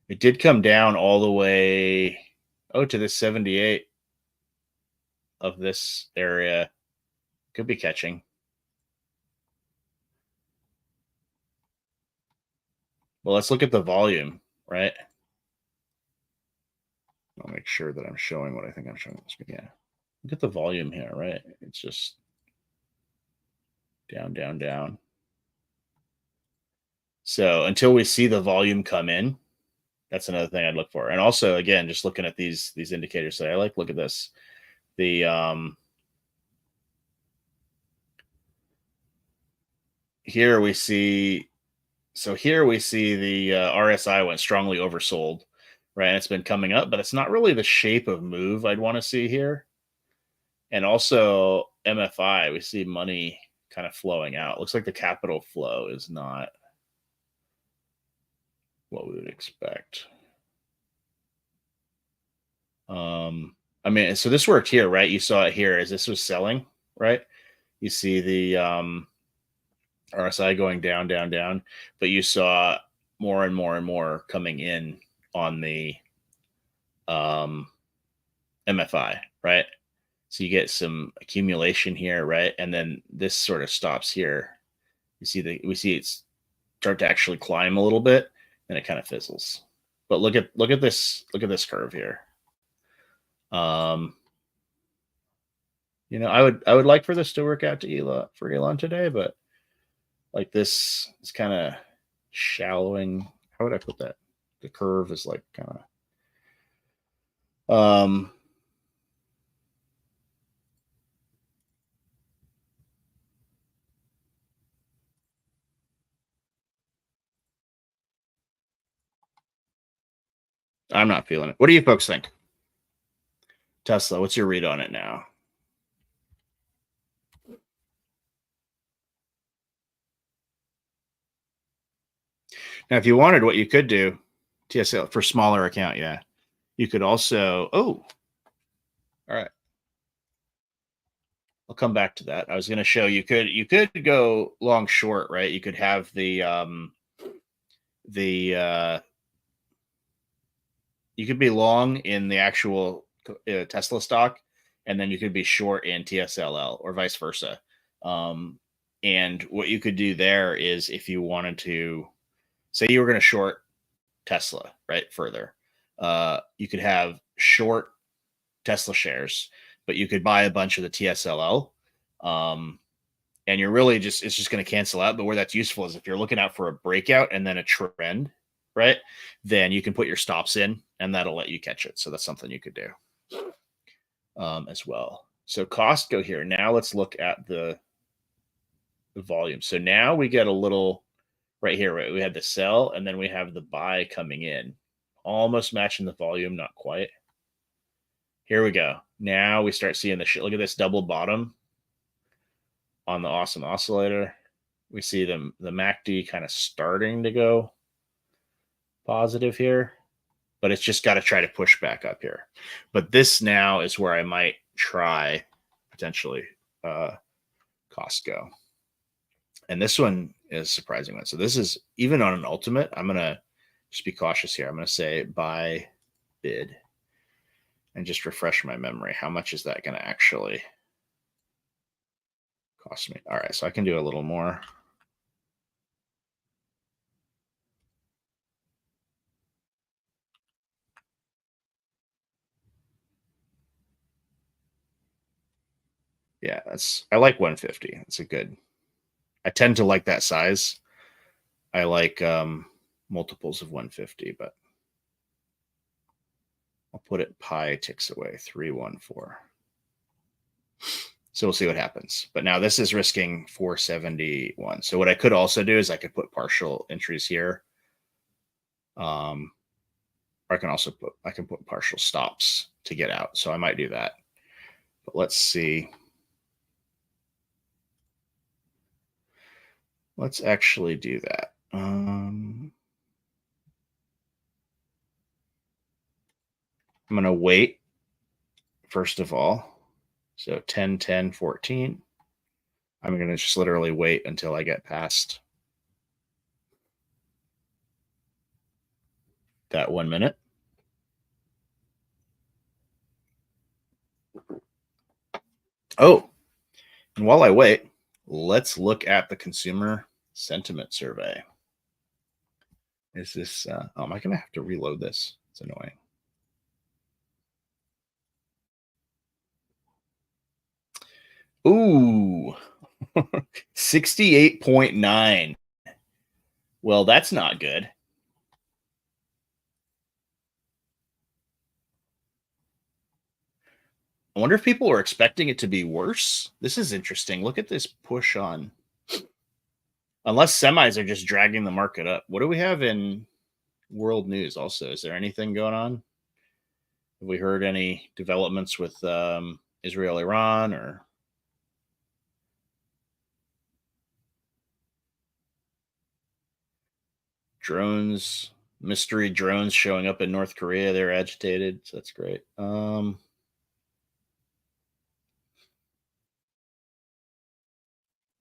Speaker 1: it did come down all the way, to the 78 of this area. Could be catching. Well, let's look at the volume, right? I'll make sure that I'm showing what I think I'm showing. Yeah. Look at the volume here, right? It's just down, down, down. So until we see the volume come in, that's another thing I'd look for. And also, again, just looking at these indicators that I like, look at this. The here we see the RSI went strongly oversold, right? And it's been coming up, but it's not really the shape of move I'd want to see here. And also MFI, we see money kind of flowing out. Looks like the capital flow is not what we would expect. I mean, so this worked here, right? You saw it here as this was selling, right? You see the RSI going down, down, down, but you saw more and more and more coming in on the um, MFI, right? So you get some accumulation here, right? And then this sort of stops here. We see it start to actually climb a little bit, and it kind of fizzles. But look at this curve here. I would like for this to work out to Elon today, but like this is kind of shallowing. How would I put that? The curve is like kind of I'm not feeling it. What do you folks think? Tesla, what's your read on it now? Now, if you wanted, what you could do, TSL for smaller account, yeah, you could also. Oh, all right. I'll come back to that. I was going to show you could go long short, right? You could have the you could be long in the actual Tesla stock, and then you could be short in TSLL or vice versa. And what you could do there is if you wanted to say you were going to short Tesla, right? Further, you could have short Tesla shares, but you could buy a bunch of the TSLL. And you're really it's just going to cancel out. But where that's useful is if you're looking out for a breakout and then a trend, right? Then you can put your stops in and that'll let you catch it. So that's something you could do as well. So Costco here. Now let's look at the volume. So now we get a little right here, right? We had the sell and then we have the buy coming in, almost matching the volume, not quite. Here we go. Now we start seeing the shit. Look at this double bottom on the awesome oscillator. We see the MACD kind of starting to go positive here, but it's just got to try to push back up here. But this now is where I might try potentially Costco. And this one is a surprising one. So this is even on an ultimate. I'm going to just be cautious here. I'm going to say buy bid and just refresh my memory. How much is that going to actually cost me? All right, so I can do a little more. Yeah, I like 150. It's a good. I tend to like that size. I like multiples of 150, but I'll put it pi ticks away 314. So we'll see what happens. But now this is risking 471. So what I could also do is I could put partial entries here. Or I can put partial stops to get out. So I might do that. But let's see. Let's actually do that. I'm going to wait, first of all. So 10, 10, 14. I'm going to just literally wait until I get past that 1 minute. Oh, and while I wait, let's look at the consumer sentiment survey. Is this, oh, am I going to have to reload this? It's annoying. Ooh, 68.9. Well, that's not good. I wonder if people were expecting it to be worse. This is interesting. Look at this push on. Unless semis are just dragging the market up. What do we have in world news also? Is there anything going on? Have we heard any developments with Israel, Iran, or drones? Mystery drones showing up in North Korea. They're agitated. So that's great.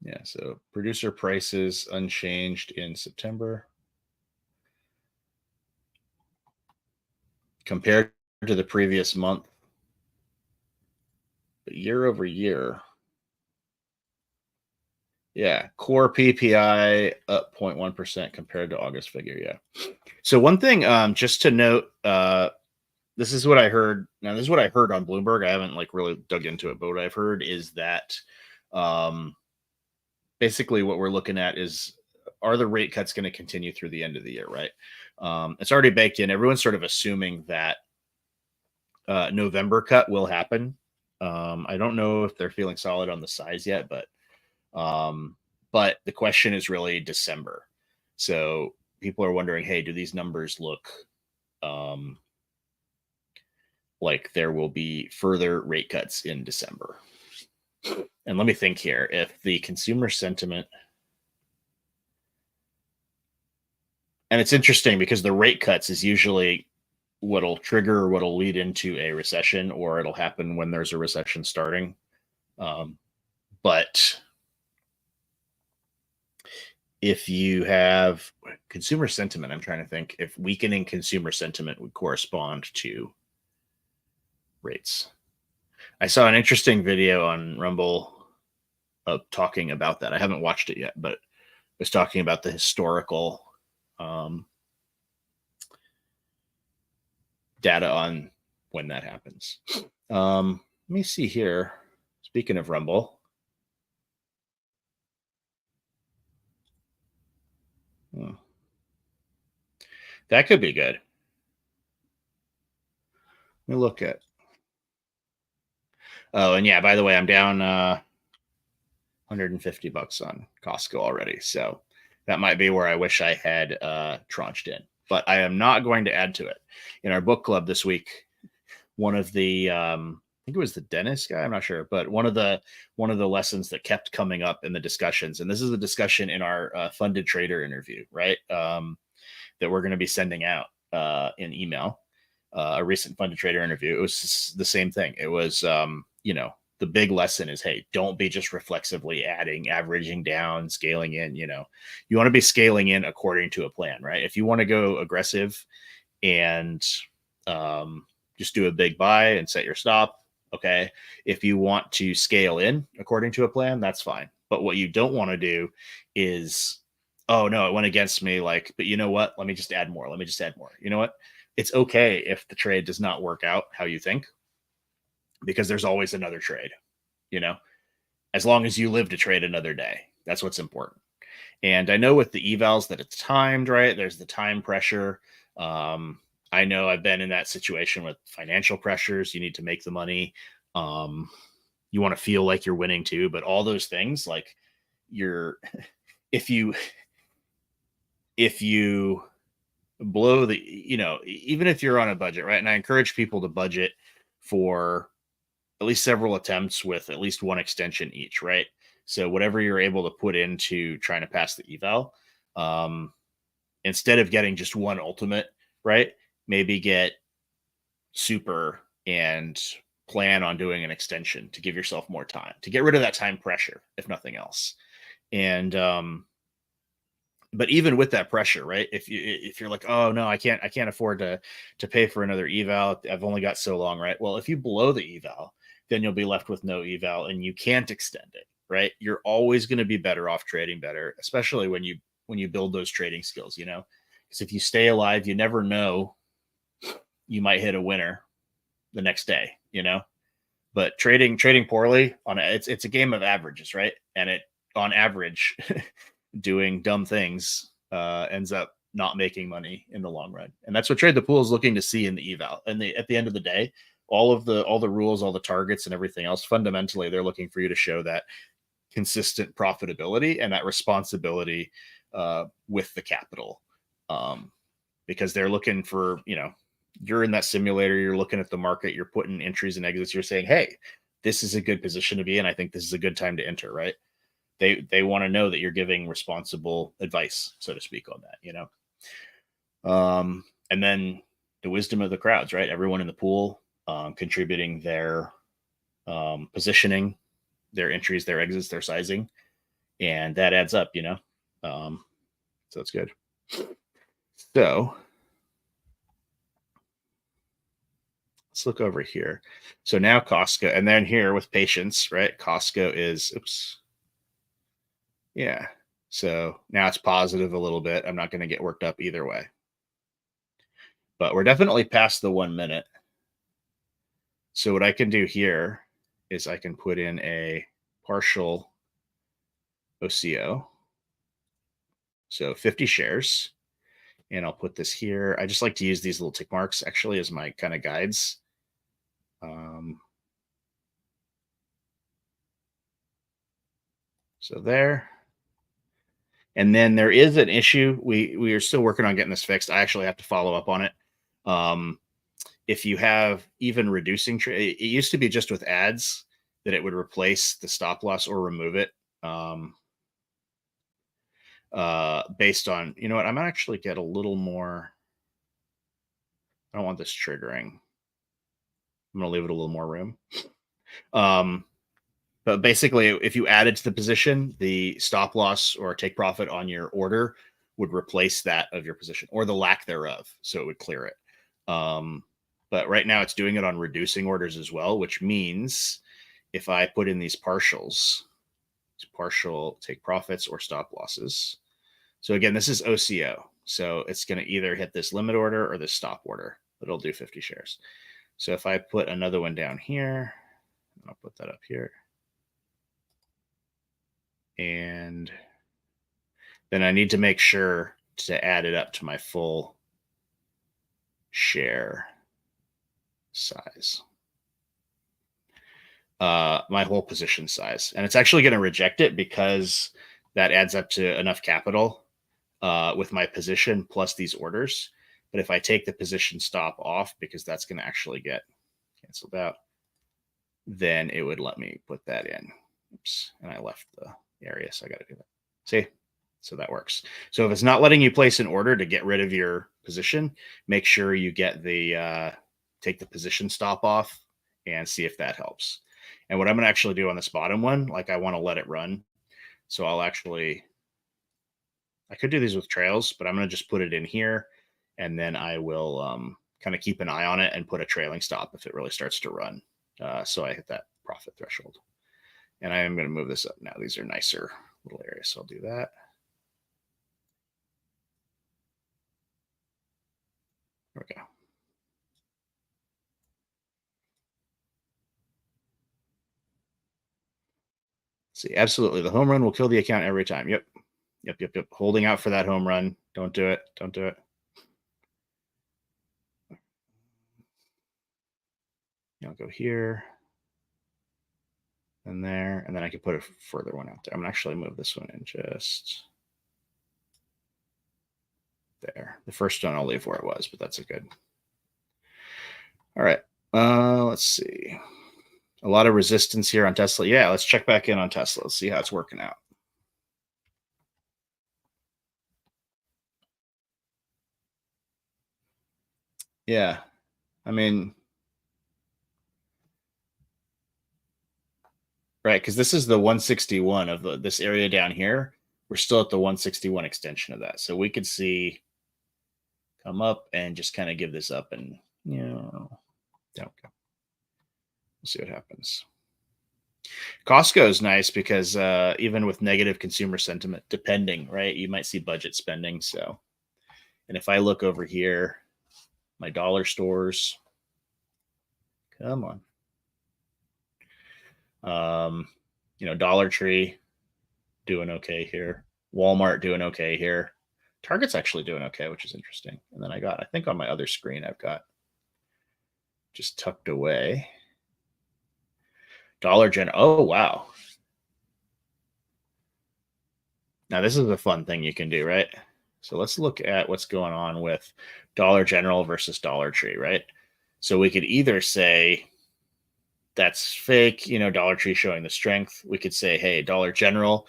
Speaker 1: Yeah, so producer prices unchanged in September compared to the previous month. But year over year, yeah, core PPI up 0.1% compared to August figure. Yeah. So one thing, just to note, this is what I heard. Now, this is what I heard on Bloomberg. I haven't like really dug into it, but what I've heard is that um, basically what we're looking at is, are the rate cuts going to continue through the end of the year, right? It's already baked in. Everyone's sort of assuming that November cut will happen. I don't know if they're feeling solid on the size yet, um, but the question is really December. So people are wondering, hey, do these numbers look um, like there will be further rate cuts in December? And let me think here. If the consumer sentiment, and it's interesting because the rate cuts is usually what'll trigger or what'll lead into a recession, or it'll happen when there's a recession starting. But if you have consumer sentiment, I'm trying to think if weakening consumer sentiment would correspond to rates. I saw an interesting video on Rumble talking about that. I haven't watched it yet, but it was talking about the historical data on when that happens. Let me see here. Speaking of Rumble, that could be good. Let me look at. Oh, and yeah, by the way, I'm down $150 on Costco already. So that might be where I wish I had tranched in. But I am not going to add to it. In our book club this week, one of the I think it was the dentist guy, I'm not sure, but one of the lessons that kept coming up in the discussions, and this is a discussion in our funded trader interview, right? That we're going to be sending out in email, a recent funded trader interview. It was the same thing. It was the big lesson is, hey, don't be just reflexively adding, averaging down, scaling in. You want to be scaling in according to a plan, right? If you want to go aggressive and just do a big buy and set your stop, okay. If you want to scale in according to a plan, that's fine. But what you don't want to do is, oh no, it went against me. Like, but you know what? Let me just add more. Let me just add more. You know what? It's okay if the trade does not work out how you think, because there's always another trade, you know, as long as you live to trade another day. That's what's important. And I know with the evals that it's timed, right? There's the time pressure. I know I've been in that situation with financial pressures. You need to make the money. You want to feel like you're winning too, but all those things, like you're, if you, if you blow the, even if you're on a budget, right? And I encourage people to budget for at least several attempts with at least one extension each, right? So whatever you're able to put into trying to pass the eval, instead of getting just one ultimate, right? Maybe get super and plan on doing an extension to give yourself more time, to get rid of that time pressure, if nothing else. And but even with that pressure, right? If you're like, oh no, I can't afford to pay for another eval. I've only got so long, right? Well, if you blow the eval, then you'll be left with no eval and you can't extend it, right? You're always going to be better off trading better, especially when you build those trading skills, because if you stay alive, you never know, you might hit a winner the next day, but trading poorly it's a game of averages, right? And it, on average, doing dumb things ends up not making money in the long run. And that's what Trade the Pool is looking to see in the eval. And at the end of the day, all the rules, all the targets and everything else, fundamentally, they're looking for you to show that consistent profitability and that responsibility with the capital. Because they're looking for, you're in that simulator, you're looking at the market, you're putting entries and exits, you're saying, hey, this is a good position to be in. I think this is a good time to enter, right? They want to know that you're giving responsible advice, so to speak, on that, And then the wisdom of the crowds, right? Everyone in the pool contributing their positioning, their entries, their exits, their sizing, and that adds up, so it's good. So let's look over here. So now Costco, and then here with patience, right? Costco is, oops. Yeah. So now it's positive a little bit. I'm not going to get worked up either way. But we're definitely past the 1 minute. So what I can do here is I can put in a partial OCO. So 50 shares. And I'll put this here. I just like to use these little tick marks actually as my kind of guides. So there. And then there is an issue. We are still working on getting this fixed. I actually have to follow up on it. If you have even reducing, it used to be just with ads that it would replace the stop loss or remove it. Based on, you know what, I'm gonna actually get a little more. I don't want this triggering. I'm gonna leave it a little more room. But basically, if you added to the position, the stop loss or take profit on your order would replace that of your position or the lack thereof. So it would clear it. But right now it's doing it on reducing orders as well, which means if I put in these partials, partial take profits or stop losses. So again, this is OCO. So it's going to either hit this limit order or this stop order. It'll do 50 shares. So if I put another one down here, I'll put that up here. And then I need to make sure to add it up to my full share size. My whole position size. And it's actually going to reject it because that adds up to enough capital with my position plus these orders. But if I take the position stop off, because that's going to actually get canceled out, then it would let me put that in. Oops. And I left the area, so I got to do that. See? So that works. So if it's not letting you place an order to get rid of your position, make sure you get the take the position stop off and see if that helps. And what I'm going to actually do on this bottom one, like I want to let it run. So I'll actually, I could do these with trails, but I'm going to just put it in here. And then I will kind of keep an eye on it and put a trailing stop if it really starts to run. So I hit that profit threshold. And I am going to move this up now. These are nicer little areas, so I'll do that. There we go. See, absolutely. The home run will kill the account every time. Yep. Holding out for that home run. Don't do it. Don't do it. I'll go here and there, and then I can put a further one out there. I'm gonna actually move this one in just there. The first one I'll leave where it was, but that's a good. All right. Let's see. A lot of resistance here on Tesla. Yeah, let's check back in on Tesla. Let's see how it's working out. Yeah. I mean, right, because this is the 161 of this area down here. We're still at the 161 extension of that. So we could see come up and just kind of give this up and, don't go. We'll see what happens. Costco is nice because even with negative consumer sentiment, depending, right, you might see budget spending. So, and if I look over here, my dollar stores, come on. Dollar Tree doing okay here. Walmart doing okay here. Target's actually doing okay, which is interesting. And then I think on my other screen, I've got just tucked away. Dollar General. Oh, wow. Now, this is a fun thing you can do, right? So let's look at what's going on with Dollar General versus Dollar Tree, right? So we could either say that's fake, Dollar Tree showing the strength. We could say, hey, Dollar General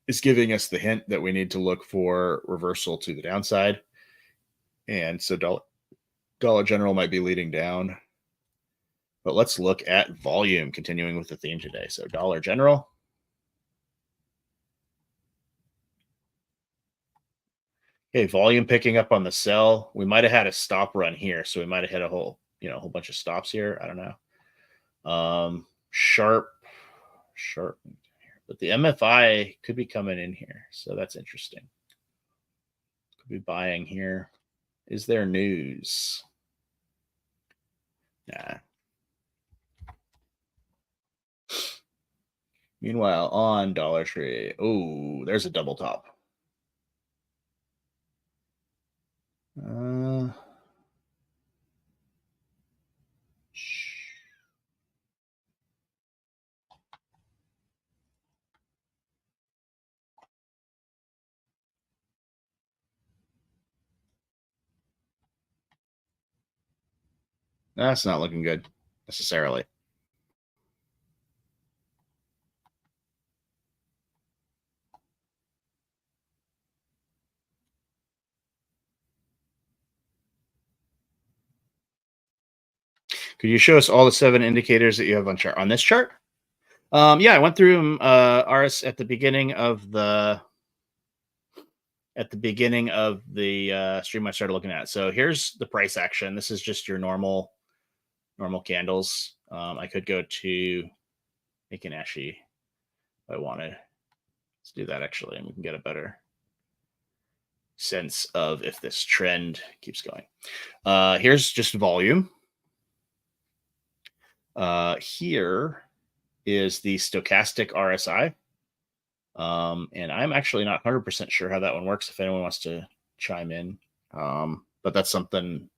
Speaker 1: is giving us the hint that we need to look for reversal to the downside. And so Dollar General might be leading down. But let's look at volume, continuing with the theme today. So Dollar General. Okay, volume picking up on the sell. We might have had a stop run here, so we might have hit a whole bunch of stops here. I don't know. Sharp, but the MFI could be coming in here, so that's interesting. Could be buying here. Is there news? Nah. Meanwhile, on Dollar Tree, oh, there's a double top. That's not looking good necessarily. Could you show us all the 7 indicators that you have on this chart? Yeah, I went through them RS at the beginning of the stream I started looking at. So here's the price action. This is just your normal candles. I could go to make an Ashi if I wanted. Let's do that actually, and we can get a better sense of if this trend keeps going. Here's just volume. Here is the stochastic RSI. And I'm actually not 100% sure how that one works if anyone wants to chime in. But that's something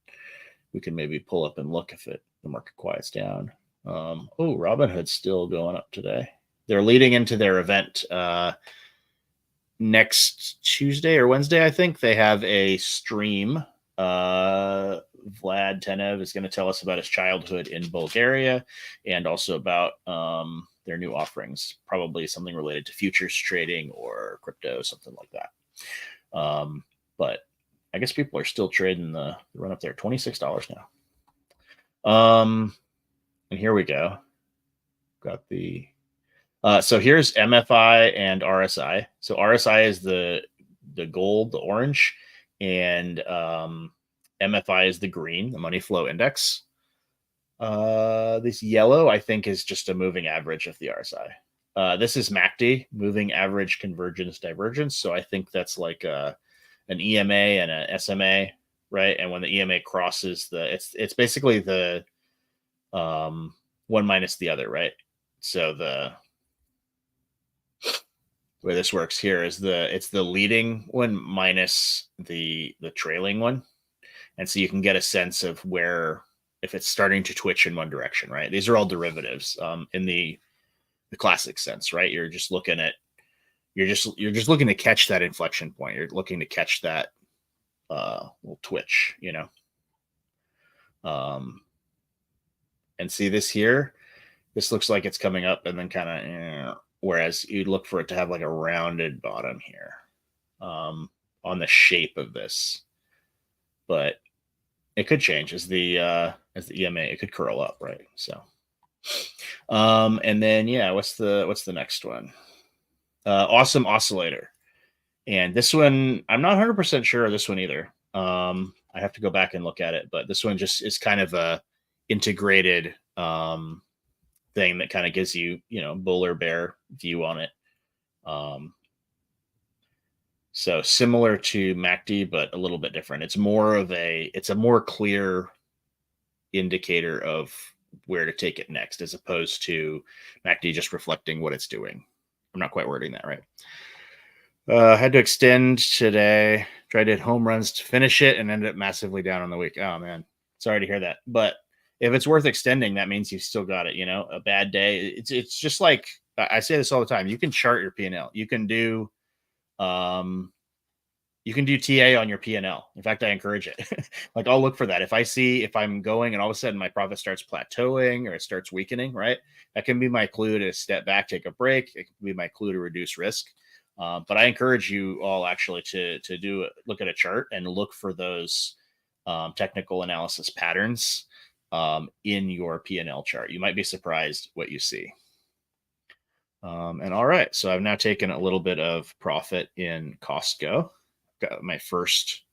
Speaker 1: we can maybe pull up and look if the market quiets down. Oh, Robinhood's still going up today. They're leading into their event next Tuesday or Wednesday, I think. They have a stream. Vlad Tenev is going to tell us about his childhood in Bulgaria and also about their new offerings, probably something related to futures trading or crypto, something like that. But I guess people are still trading the run up there, $26 now. And here we go. Got the so here's MFI and RSI. So RSI is the gold, the orange, and MFI is the green, the money flow index. This yellow, I think, is just a moving average of the RSI. This is MACD, moving average convergence divergence. So I think that's like an EMA and an SMA, right? And when the EMA crosses it's basically the one minus the other, right? So the way this works here is it's the leading one minus the trailing one, and so you can get a sense of where if it's starting to twitch in one direction, right? These are all derivatives in the classic sense, right? You're just looking to catch that inflection point. You're looking to catch that little twitch, and see this here. This looks like it's coming up and then kind of, whereas you'd look for it to have like a rounded bottom here on the shape of this, but it could change as the EMA. It could curl up, right? So, and then what's the next one? Awesome oscillator, and this one I'm not 100% sure of this one either. I have to go back and look at it, but this one just is kind of a integrated thing that kind of gives you bull or bear view on it. So similar to MACD, but a little bit different. It's a more clear indicator of where to take it next, as opposed to MACD just reflecting what it's doing. I'm not quite wording that right. Had to extend today. Tried to hit home runs to finish it and ended up massively down on the week. Oh man, sorry to hear that. But if it's worth extending, that means you've still got it. A bad day. It's just like I say this all the time. You can chart your P&L. You can do TA on your P&L. In fact, I encourage it. Like I'll look for that. If I'm going and all of a sudden my profit starts plateauing or it starts weakening, right? That can be my clue to step back, take a break. It can be my clue to reduce risk. But I encourage you all actually to look at a chart and look for those technical analysis patterns in your P&L chart. You might be surprised what you see. And all right, so I've now taken a little bit of profit in Costco. Got my first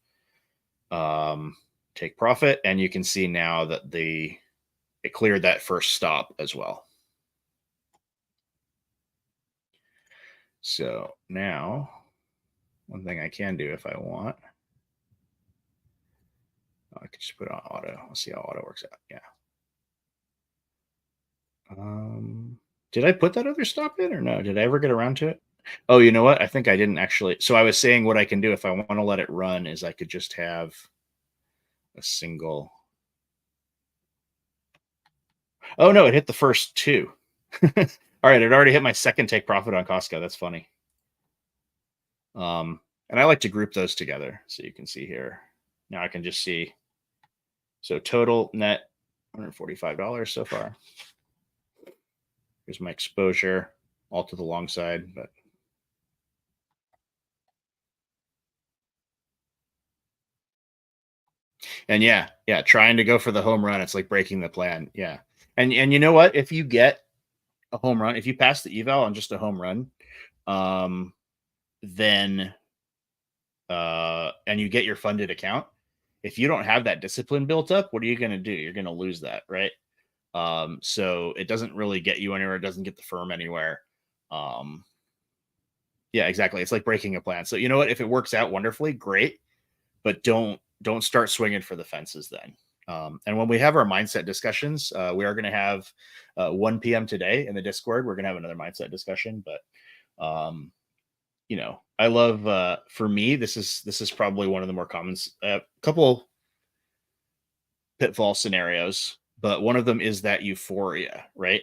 Speaker 1: take profit, and you can see now that it cleared that first stop as well. So now, one thing I can do if I want, I could just put it on auto. Let's see how auto works out. Yeah. Did I put that other stop in or no? Did I ever get around to it? Oh, you know what? I think I didn't actually. So I was saying what I can do if I want to let it run is I could just have a single. Oh no, it hit the first two. All right, it already hit my second take profit on Costco. That's funny. And I like to group those together so you can see here. Now I can just see. So total net $145 so far. Here's my exposure, all to the long side, but and yeah, trying to go for the home run, it's like breaking the plan. Yeah. And you know what? If you get a home run, if you pass the eval on just a home run, then and you get your funded account, if you don't have that discipline built up, what are you going to do? You're going to lose that, right? So it doesn't really get you anywhere. It doesn't get the firm anywhere. Yeah, exactly. It's like breaking a plan. So you know what? If it works out wonderfully, great, but don't start swinging for the fences then. And when we have our mindset discussions, we are going to have 1 p.m. today in the Discord. We're going to have another mindset discussion, but you know, I love for me, this is probably one of the more common couple pitfall scenarios, but one of them is that euphoria, right?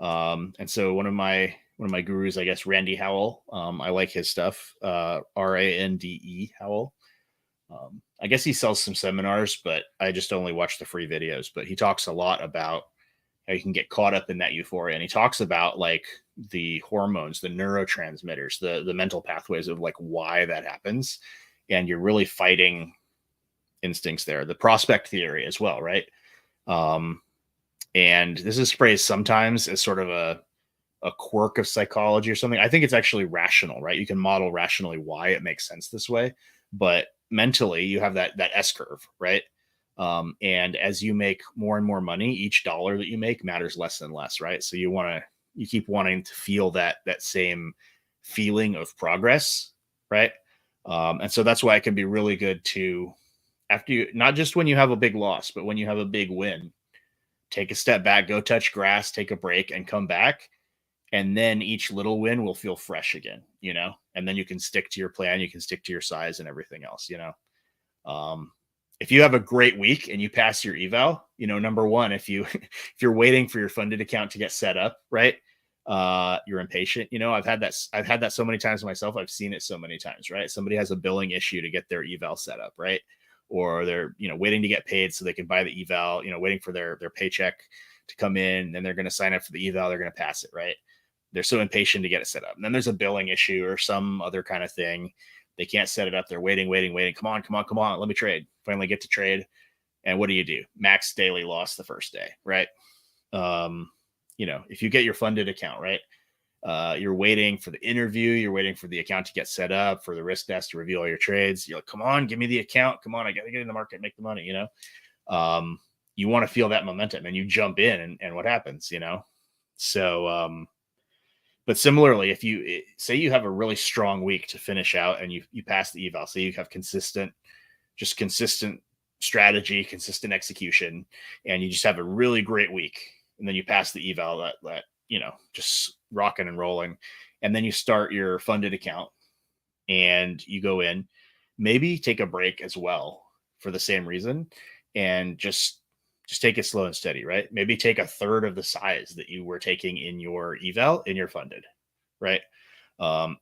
Speaker 1: And so one of my gurus, I guess, Randy Howell. I like his stuff. Rande Howell. I guess he sells some seminars, but I just only watch the free videos. But he talks a lot about how you can get caught up in that euphoria, and he talks about like the hormones, the neurotransmitters, the mental pathways of like why that happens, and you're really fighting instincts there. The prospect theory as well, right? And this is phrased sometimes as sort of a quirk of psychology or something. I think it's actually rational, right? You can model rationally why it makes sense this way, but mentally you have that S curve, right? And as you make more and more money, each dollar that you make matters less and less, right? So you keep wanting to feel that same feeling of progress, right? And so that's why it can be really good to, after you, not just when you have a big loss, but when you have a big win, take a step back, go touch grass, take a break, and come back. And then each little win will feel fresh again, you know, and then you can stick to your plan, you can stick to your size and everything else, you know. If you have a great week and you pass your eval, you know, number one, if you're waiting for your funded account to get set up, right? You're impatient. You know, I've had that so many times myself. I've seen it so many times, right? Somebody has a billing issue to get their eval set up, right? Or they're, you know, waiting to get paid so they can buy the eval, you know, waiting for their paycheck to come in, and they're going to sign up for the eval, they're going to pass it, right? They're so impatient to get it set up. And then there's a billing issue or some other kind of thing. They can't set it up. They're waiting. Come on. Let me trade. Finally get to trade. And what do? Max daily loss the first day, right? You know, if you get your funded account, right? You're waiting for the interview. You're waiting for the account to get set up, for the risk desk to review all your trades. You're like, come on, give me the account. Come on, I got to get in the market, make the money, you know? You want to feel that momentum, and you jump in, and what happens, you know? So, but similarly, if you say you have a really strong week to finish out and you pass the eval, so you have consistent strategy, consistent execution, and you just have a really great week, and then you pass the eval that you know, just rocking and rolling, and then you start your funded account and you go in, maybe take a break as well for the same reason, and just take it slow and steady, right? Maybe take a third of the size that you were taking in your eval in your funded, right?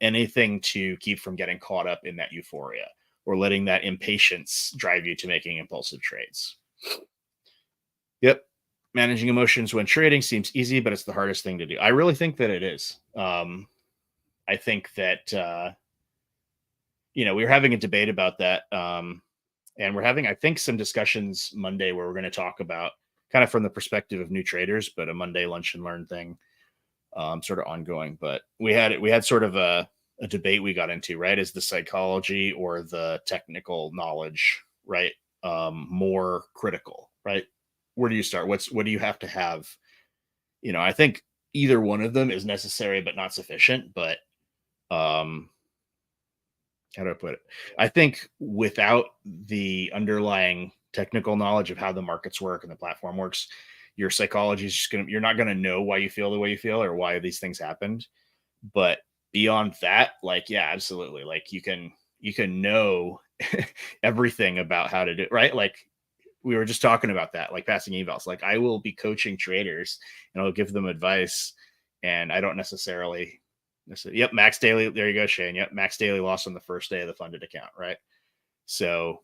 Speaker 1: Anything to keep from getting caught up in that euphoria or letting that impatience drive you to making impulsive trades. Yep. Managing emotions when trading seems easy, but it's the hardest thing to do. I really think that it is. I think that, you know, we were having a debate about that And we're having, I think, some discussions Monday where we're going to talk about kind of from the perspective of new traders, but a Monday lunch and learn thing, sort of ongoing. But we had sort of a debate we got into, right? Is the psychology or the technical knowledge, right? More critical, right? Where do you start? What do you have to have? I think either one of them is necessary but not sufficient. But um, how do I put it? I think without the underlying technical knowledge of how the markets work and the platform works, your psychology is just you're not gonna know why you feel the way you feel or why these things happened. But beyond that, like, yeah, absolutely. Like you can know everything about how to do it, right? Like we were just talking about that, like passing evals. Like I will be coaching traders and I'll give them advice, and I don't necessarily. Yep, Max Daily. There you go, Shane. Yep, Max Daily lost on the first day of the funded account, right? So,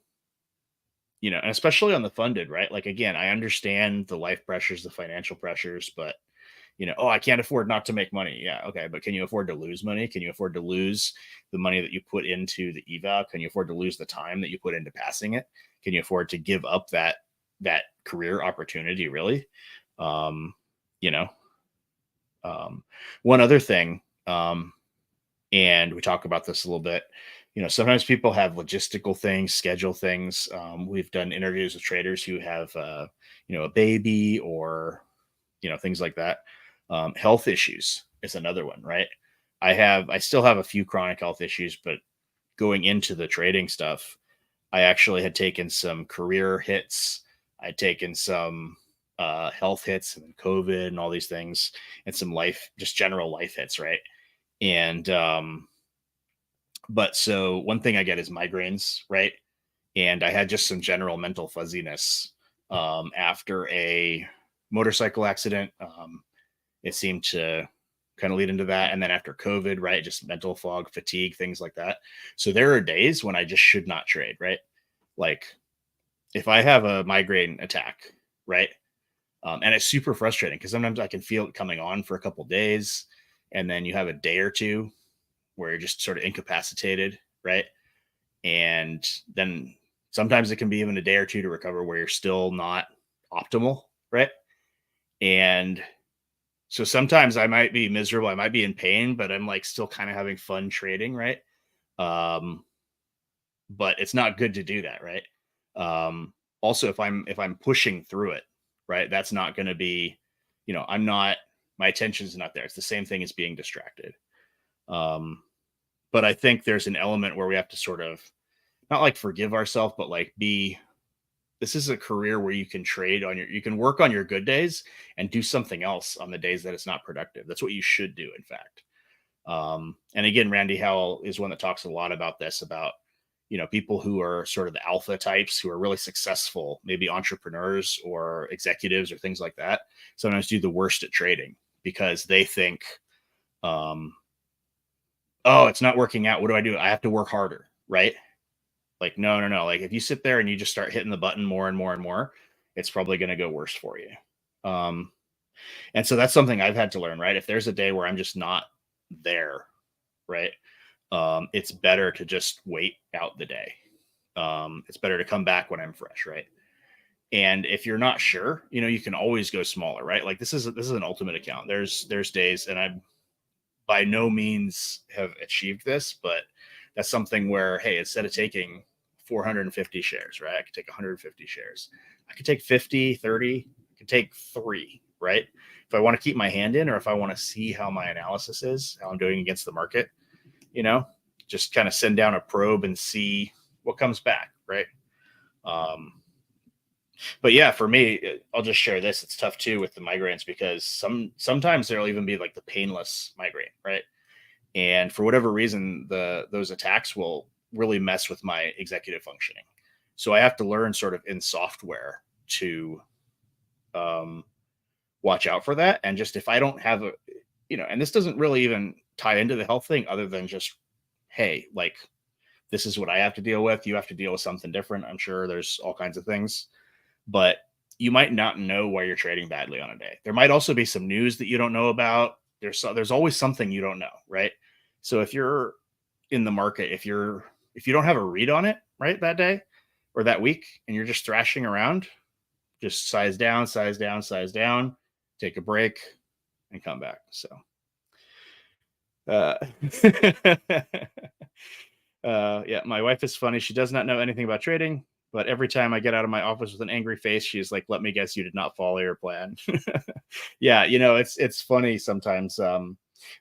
Speaker 1: and especially on the funded, right? Like again, I understand the life pressures, the financial pressures, but oh, I can't afford not to make money. Yeah, okay, but can you afford to lose money? Can you afford to lose the money that you put into the eval? Can you afford to lose the time that you put into passing it? Can you afford to give up that career opportunity? Really? Um, you know, One other thing, and we talk about this a little bit. Sometimes people have logistical things, schedule things. We've done interviews with traders who have, a baby or things like that. Health issues is another one, right? I still have a few chronic health issues, but going into the trading stuff, I actually had taken some career hits. I'd taken some health hits and COVID and all these things, and some just general life hits, right? And but so one thing I get is migraines, right? And I had just some general mental fuzziness after a motorcycle accident. It seemed to kind of lead into that. And then after COVID, right, just mental fog, fatigue, things like that. So there are days when I just should not trade, right? Like if I have a migraine attack, right? And it's super frustrating because sometimes I can feel it coming on for a couple days. And then you have a day or two where you're just sort of incapacitated, right? And then sometimes it can be even a day or two to recover where you're still not optimal, right? And so sometimes I might be miserable, I might be in pain, but I'm like still kind of having fun trading, right? Um, but it's not good to do that, right? Also, if I'm pushing through it, right, that's not going to be, I'm not, my attention's not there. It's the same thing as being distracted. Um, but I think there's an element where we have to sort of not like forgive ourselves, but like this is a career where you can you can work on your good days and do something else on the days that it's not productive. That's what you should do, in fact. And again, Randy Howell is one that talks a lot about this, about, people who are sort of the alpha types who are really successful, maybe entrepreneurs or executives or things like that, sometimes do the worst at trading because they think, um, oh, it's not working out. What do I do? I have to work harder, right? Like, no, no, no. Like if you sit there and you just start hitting the button more and more and more, it's probably going to go worse for you. Um, and so that's something I've had to learn, right? If there's a day where I'm just not there, right? It's better to just wait out the day. It's better to come back when I'm fresh, right? And if you're not sure, you can always go smaller, right? Like this is an ultimate account. There's days, and I by no means have achieved this, but that's something where, hey, instead of taking 450 shares, right? I could take 150 shares. I could take 50, 30, I could take 3, right? If I want to keep my hand in, or if I want to see how my analysis is, how I'm doing against the market, just kind of send down a probe and see what comes back, right? Um, but yeah, for me, I'll just share this. It's tough too with the migraines because sometimes there'll even be like the painless migraine, right? And for whatever reason, those attacks will really mess with my executive functioning. So I have to learn sort of in software to um, watch out for that. And just if I don't have and this doesn't really even tie into the health thing other than just, hey, like this is what I have to deal with. You have to deal with something different. I'm sure there's all kinds of things, but you might not know why you're trading badly on a day. There might also be some news that you don't know about. There's always something you don't know, right? So if you're in the market, if you don't have a read on it, right, that day, or that week, and you're just thrashing around, just size down, size down, size down, take a break, and come back. So, uh, yeah, my wife is funny. She does not know anything about trading, but every time I get out of my office with an angry face, she's like, "Let me guess, you did not follow your plan." Yeah, it's funny sometimes.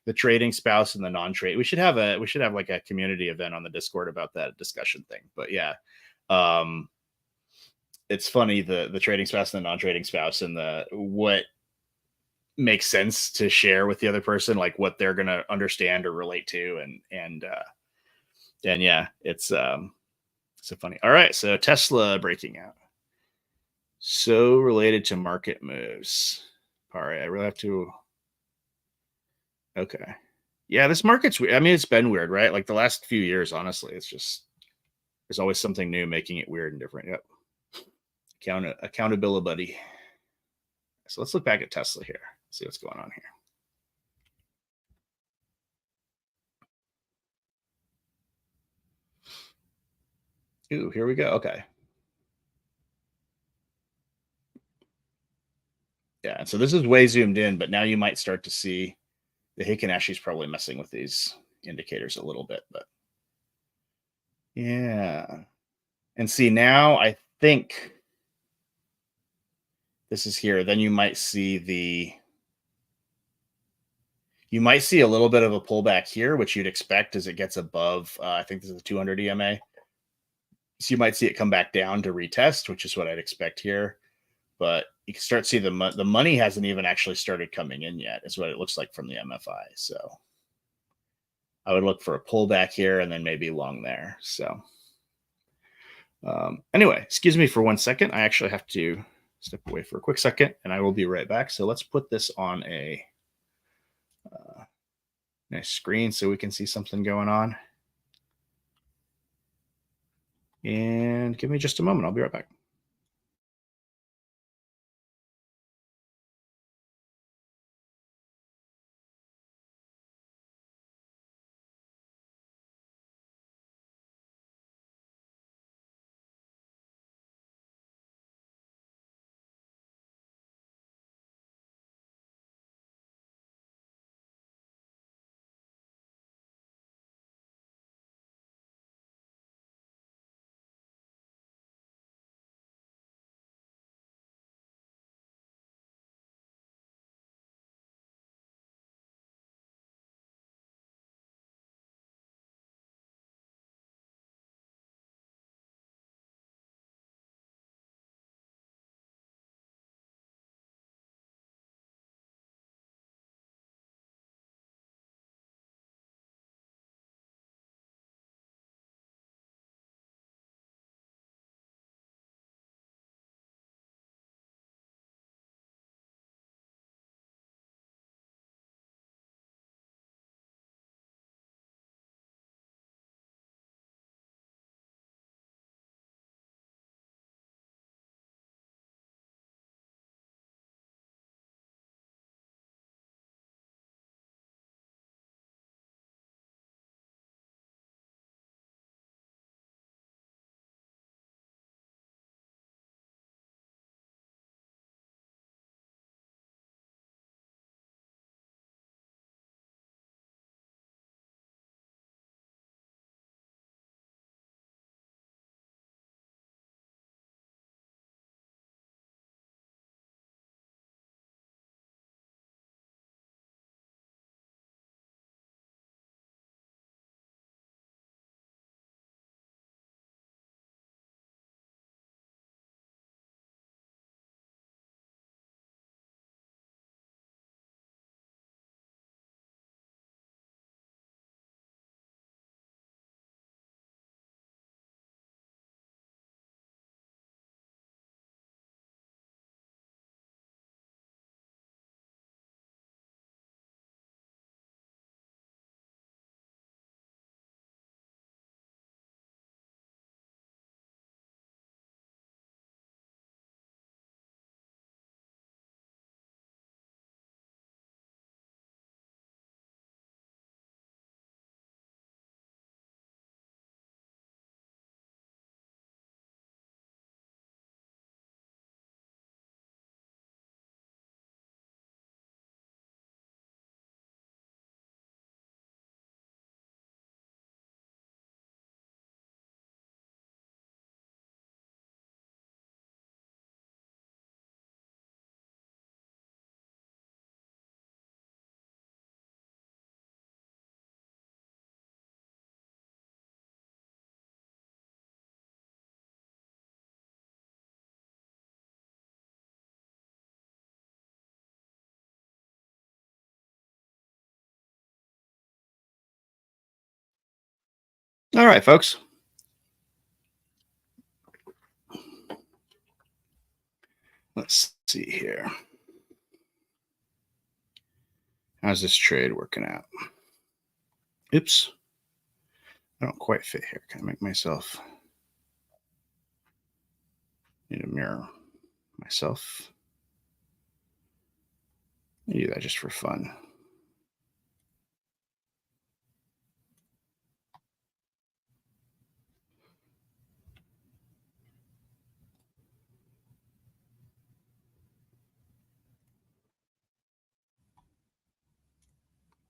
Speaker 1: The trading spouse and the non-trade. We should have like a community event on the Discord about that discussion thing. But yeah, um, it's funny the trading spouse and the non-trading spouse and the what makes sense to share with the other person, like what they're gonna understand or relate to, and yeah, it's so funny. All right, so Tesla breaking out. So related to market moves. All right, I really have to. Okay. Yeah, this market's weird. I mean, it's been weird, right? Like the last few years, honestly, it's just there's always something new making it weird and different. Yep. Accountability, buddy. So let's look back at Tesla here. See what's going on here. Ooh, here we go. Okay. Yeah. And so this is way zoomed in, but now you might start to see the Heikin Ashi's probably messing with these indicators a little bit, but yeah. And see now I think this is here. Then you might see a little bit of a pullback here, which you'd expect as it gets above. I think this is a 200 EMA. So you might see it come back down to retest, which is what I'd expect here. But you can start to see the money hasn't even actually started coming in yet. Is what it looks like from the MFI. So I would look for a pullback here and then maybe long there. So anyway, excuse me for 1 second. I actually have to step away for a quick second, and I will be right back. So let's put this on a nice screen so we can see something going on. And give me just a moment. I'll be right back. All right, folks. Let's see here. How's this trade working out? Oops. I don't quite fit here. Can I make myself need to mirror myself? I do that just for fun.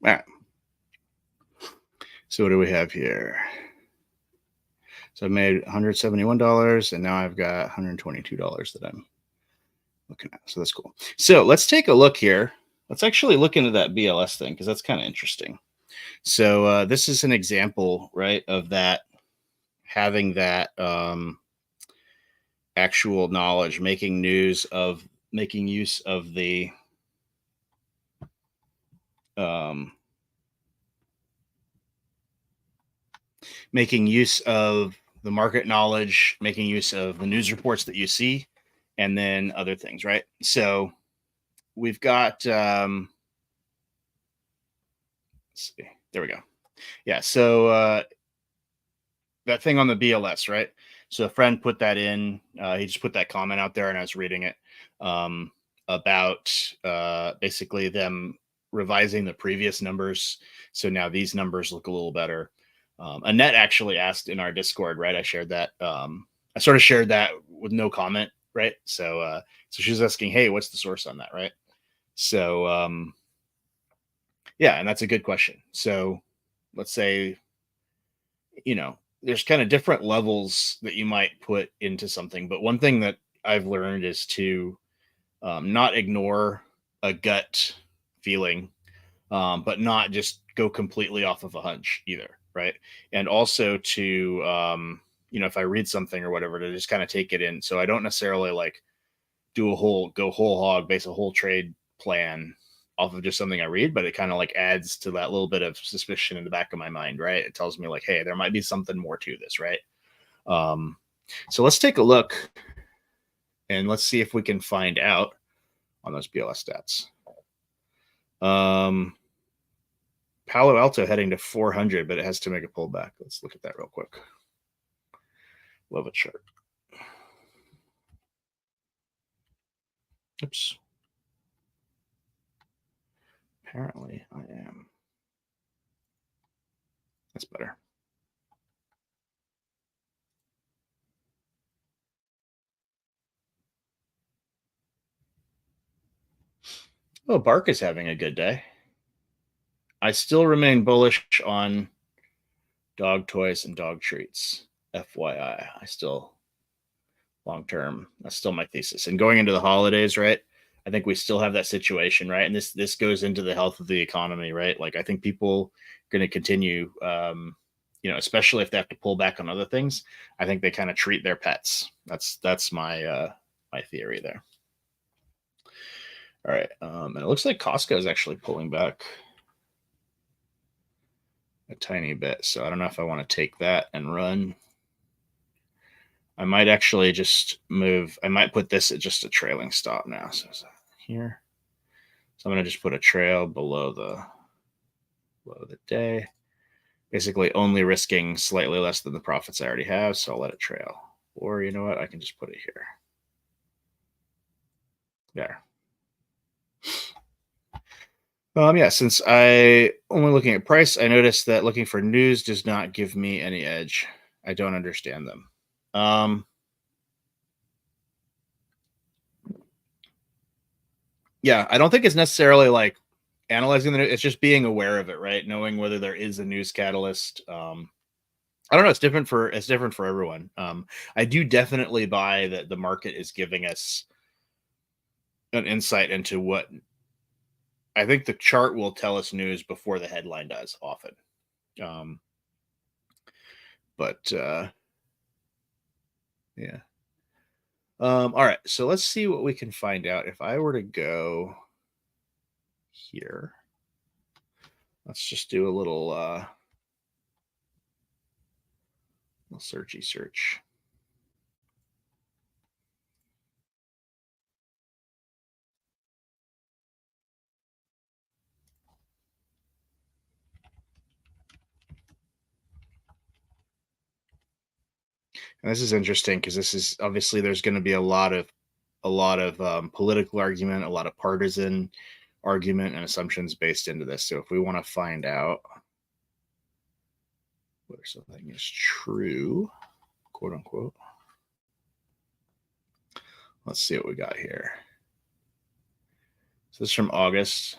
Speaker 1: All right. So what do we have here? So I made $171, and now I've got $122 that I'm looking at. So that's cool. So let's take a look here. Let's actually look into that BLS thing because that's kind of interesting. So this is an example, right, of that having that actual knowledge, making use of the um, making use of the market knowledge, making use of the news reports that you see, and then other things, right? So we've got let's see, there we go. Yeah, so that thing on the BLS, right? So a friend put that in. He just put that comment out there, and I was reading it about basically them revising the previous numbers. So now these numbers look a little better. Annette actually asked in our Discord, right? I shared that. I sort of shared that with no comment, right? So she was asking, "Hey, what's the source on that?" Right? So yeah, and that's a good question. So let's say, there's kind of different levels that you might put into something. But one thing that I've learned is to not ignore a gut feeling, but not just go completely off of a hunch either. Right. And also to, if I read something or whatever, to just kind of take it in. So I don't necessarily like go whole hog, base a whole trade plan off of just something I read, but it kind of like adds to that little bit of suspicion in the back of my mind, right? It tells me like, hey, there might be something more to this, right? Um, so let's take a look and let's see if we can find out on those BLS stats. Um, Palo Alto heading to 400, but it has to make a pullback. Let's look at that real quick. Love a chart. Oops. Apparently I am. That's better. Oh, Bark is having a good day. I still remain bullish on dog toys and dog treats. FYI, I still long term. That's still my thesis. And going into the holidays, right? I think we still have that situation, right? And this goes into the health of the economy, right? Like I think people are going to continue, especially if they have to pull back on other things. I think they kind of treat their pets. That's my theory there. All right, and it looks like Costco is actually pulling back a tiny bit. So I don't know if I want to take that and run. I might actually just move. I might put this at just a trailing stop now. So here. So I'm going to just put a trail below the day. Basically only risking slightly less than the profits I already have. So I'll let it trail. Or you know what? I can just put it here. There. Yeah, since I only looking at price, I noticed that looking for news does not give me any edge. I don't understand them. Yeah, I don't think it's necessarily like analyzing the news. It's just being aware of it, right? Knowing whether there is a news catalyst. I don't know. It's different for everyone. I do definitely buy that the market is giving us an insight into what I think the chart will tell us news before the headline does often. Um, but yeah. All right. So let's see what we can find out. If I were to go here, let's just do a little Searchy search. And this is interesting because this is obviously there's going to be a lot of political argument, a lot of partisan argument and assumptions based into this. So if we want to find out whether something is true, quote unquote, let's see what we got here. So this is from August.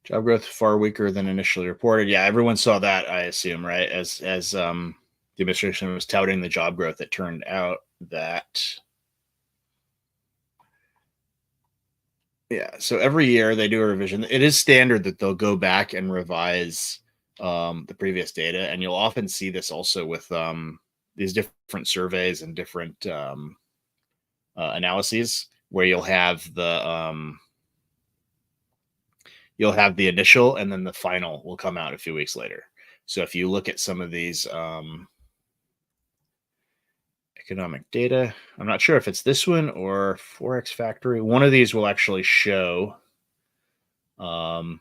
Speaker 1: Job growth far weaker than initially reported. Yeah, everyone saw that, I assume, right? As the administration was touting the job growth, it turned out that so every year they do a revision. It is standard that they'll go back and revise the previous data, and you'll often see this also with these different surveys and different analyses, where you'll have the initial and then the final will come out a few weeks later. So if you look at some of these economic data, I'm not sure if it's this one or Forex Factory. One of these will actually show the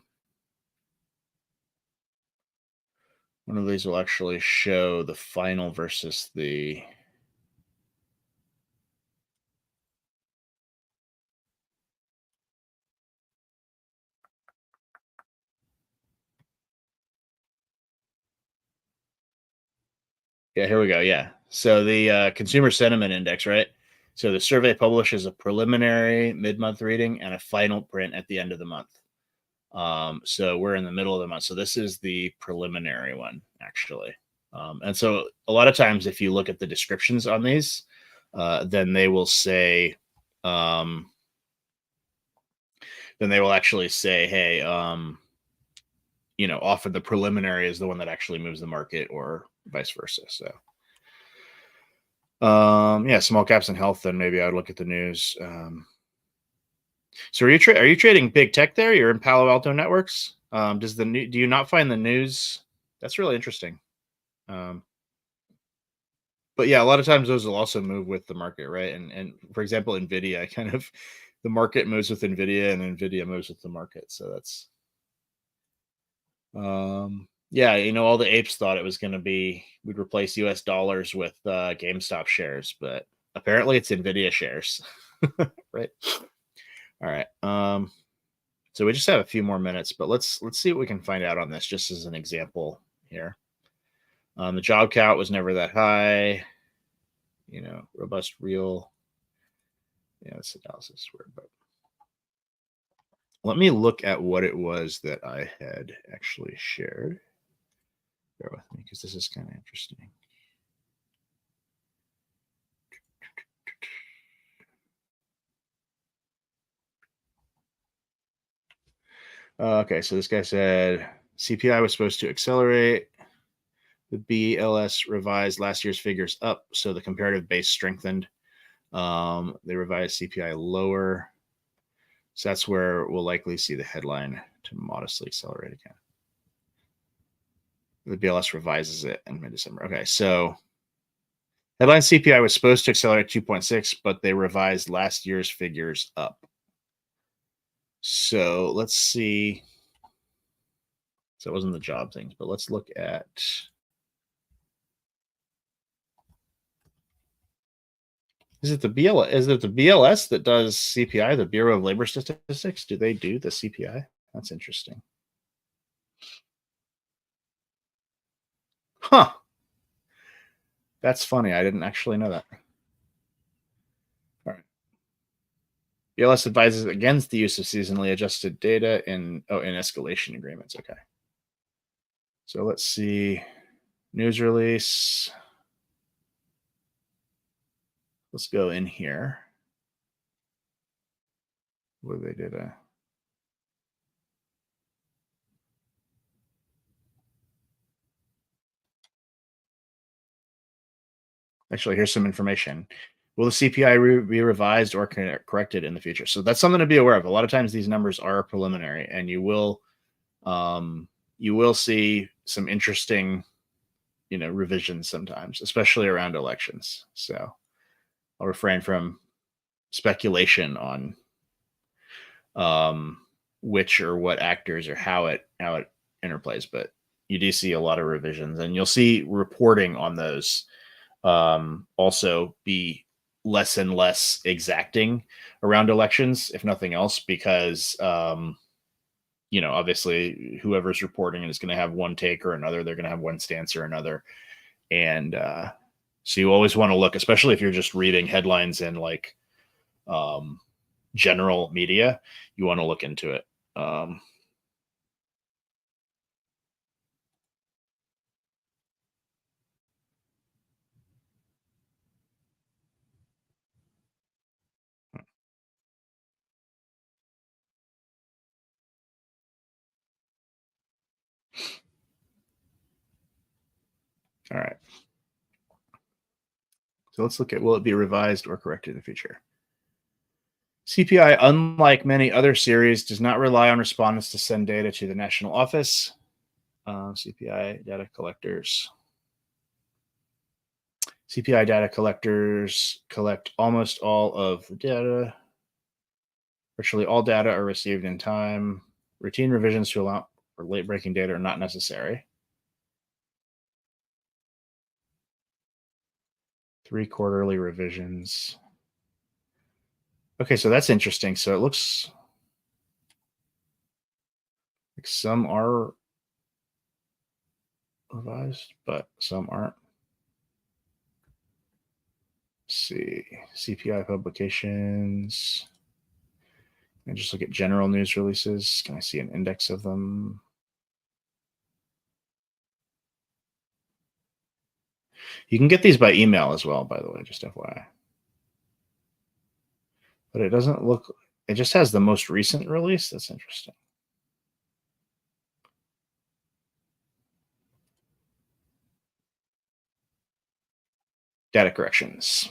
Speaker 1: final versus the here we go. Yeah. So the consumer sentiment index, right? So the survey publishes a preliminary mid-month reading and a final print at the end of the month. So we're in the middle of the month. So this is the preliminary one, actually. And so a lot of times, if you look at the descriptions on these, then they will say, then they will actually say, hey, often the preliminary is the one that actually moves the market, or vice versa. So small caps and health, then maybe I would look at the news. So are you trading big tech there? You're in Palo Alto Networks. Do you not find the news? That's really interesting. But yeah, a lot of times those will also move with the market, right? And for example, Nvidia, the market moves with Nvidia, and Nvidia moves with the market. So that's all the apes thought it was going to be we'd replace US dollars with GameStop shares, but apparently it's Nvidia shares. Right. All right. So we just have a few more minutes, but let's see what we can find out on this, just as an example here. The job count was never that high. Robust real. Yeah, this analysis is weird, but let me look at what it was that I had actually shared. Bear with me, because this is kind of interesting. Okay, so this guy said CPI was supposed to accelerate. The BLS revised last year's figures up, so the comparative base strengthened. They revised CPI lower. So that's where we'll likely see the headline to modestly accelerate again. The BLS revises it in mid-December. Okay, so headline CPI was supposed to accelerate 2.6, but they revised last year's figures up. So let's see. So it wasn't the job things, but let's look at. Is it the BLS that does CPI, the Bureau of Labor Statistics? Do they do the CPI? That's interesting. Huh. That's funny. I didn't actually know that. All right. BLS advises against the use of seasonally adjusted data in escalation agreements. Okay. So let's see. News release. Let's go in here. What they did. Actually, here's some information. Will the CPI be revised or corrected in the future? So that's something to be aware of. A lot of times these numbers are preliminary, and you will see some interesting, revisions sometimes, especially around elections. So I'll refrain from speculation on um, which or what actors or how it interplays, but you do see a lot of revisions, and you'll see reporting on those also be less and less exacting around elections, if nothing else, because obviously whoever's reporting is going to have one take or another. They're going to have one stance or another, and so you always want to look, especially if you're just reading headlines in like um, general media. You want to look into it. All right. So let's look at, will it be revised or corrected in the future? CPI, unlike many other series, does not rely on respondents to send data to the national office. CPI data collectors. CPI data collectors collect almost all of the data. Virtually all data are received in time. Routine revisions to allow for late breaking data are not necessary. 3 quarterly revisions. Okay, so that's interesting. So it looks like some are revised, but some aren't. Let's see, CPI publications. And just look at general news releases. Can I see an index of them? You can get these by email as well, by the way, just FYI. But it doesn't look, it just has the most recent release. That's interesting. Data corrections.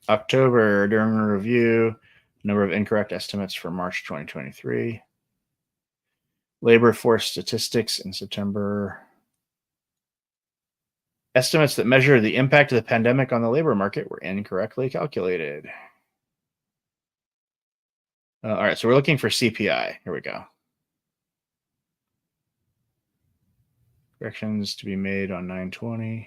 Speaker 1: October, during a review, number of incorrect estimates for March 2023. Labor force statistics in September. Estimates that measure the impact of the pandemic on the labor market were incorrectly calculated. All right, so we're looking for CPI. Here we go. Corrections to be made on 9/20.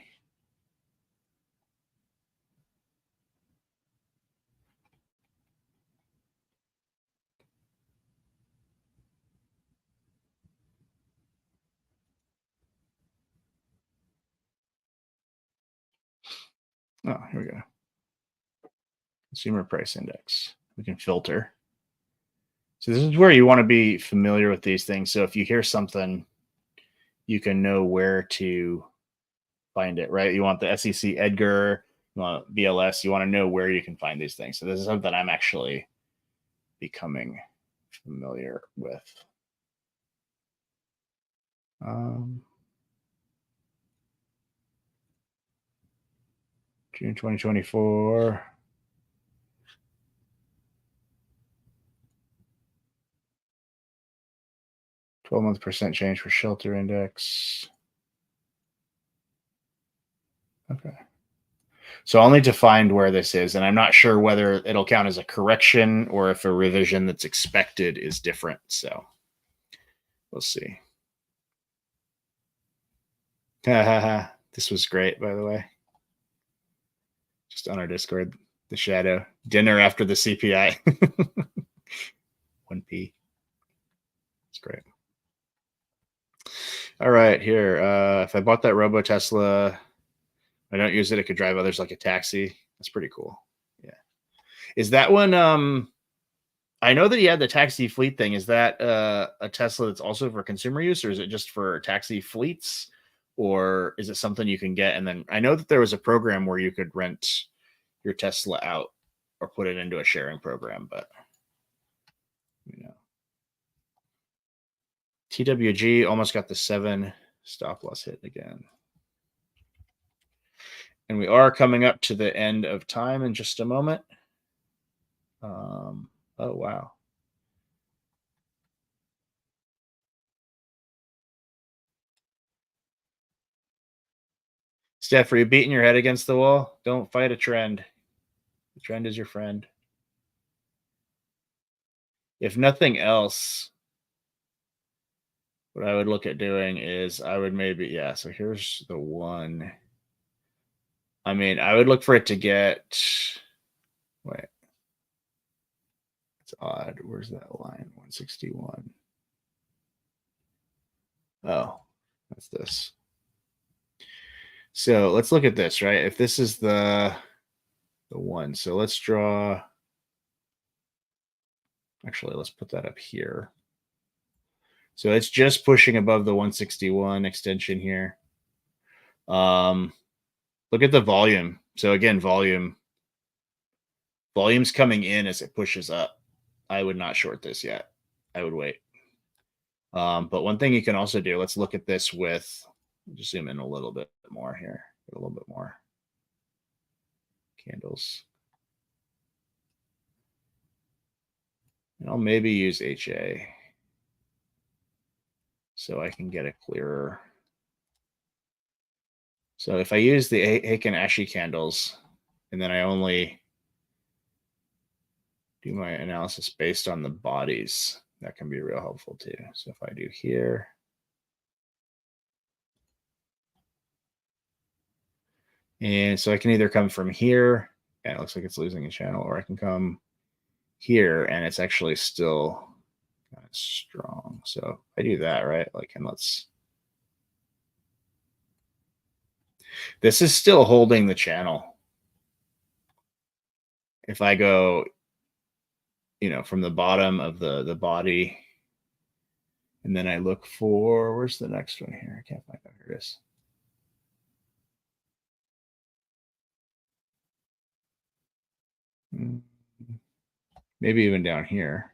Speaker 1: Oh, here we go. Consumer price index. We can filter. So this is where you want to be familiar with these things. So if you hear something, you can know where to find it, right? You want the SEC Edgar, you want BLS, you want to know where you can find these things. So this is something I'm actually becoming familiar with. June 2024. $12-month percent change for shelter index. Okay. So I'll need to find where this is, and I'm not sure whether it'll count as a correction or if a revision that's expected is different. So we'll see. This was great, by the way. Just on our Discord, the shadow dinner after the CPI. 1p. It's great. All right, here. If I bought that Robo Tesla, I don't use it. It could drive others like a taxi. That's pretty cool. Yeah. Is that one? I know that he had the taxi fleet thing. Is that a Tesla that's also for consumer use, or is it just for taxi fleets, or is it something you can get? And then I know that there was a program where you could rent your Tesla out or put it into a sharing program, but TWG almost got the 7 stop loss hit again. And we are coming up to the end of time in just a moment. Oh, wow. Steph, are you beating your head against the wall? Don't fight a trend. The trend is your friend. If nothing else, what I would look at doing is I would maybe, yeah, so here's the one. I mean, I would look for it to get, wait, it's odd. Where's that line? 161. Oh, that's this. So let's look at this, right? If this is the one, so let's draw, actually, let's put that up here. So it's just pushing above the 161 extension here. Look at the volume. So again, volume's coming in as it pushes up. I would not short this yet. I would wait. But one thing you can also do, let's look at this with, just zoom in a little bit more here, get a little bit more candles. And I'll maybe use HA so I can get a clearer. So if I use the Heiken Ashi candles, and then I only do my analysis based on the bodies, that can be real helpful too. So if I do here, and so I can either come from here, and it looks like it's losing a channel, or I can come here and it's actually still kind of strong. So I do that, right? Like, and this is still holding the channel. If I go, from the bottom of the body, and then I look for, where's the next one here? I can't find it. Here it is. Maybe even down here.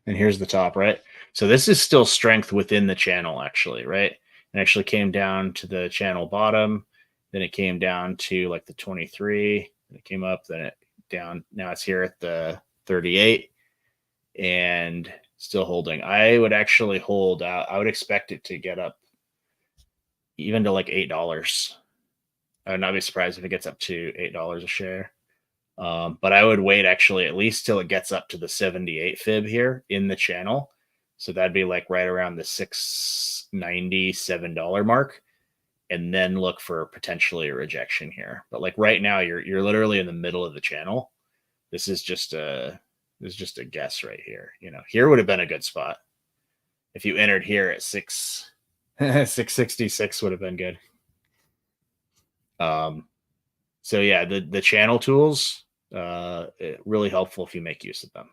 Speaker 1: And here's the top, right? So this is still strength within the channel, actually, right? It actually came down to the channel bottom. Then it came down to like the 23. Then it came up, then it down. Now it's here at the 38 and still holding. I would actually hold out. I would expect it to get up even to like $8. I would not be surprised if it gets up to $8 a share. But I would wait actually at least till it gets up to the 78 fib here in the channel. So that'd be like right around the $6.97 mark, and then look for potentially a rejection here. But like right now, you're literally in the middle of the channel. This is just a guess right here. Here would have been a good spot. If you entered here at 666 would have been good. So yeah, the channel tools, really helpful if you make use of them.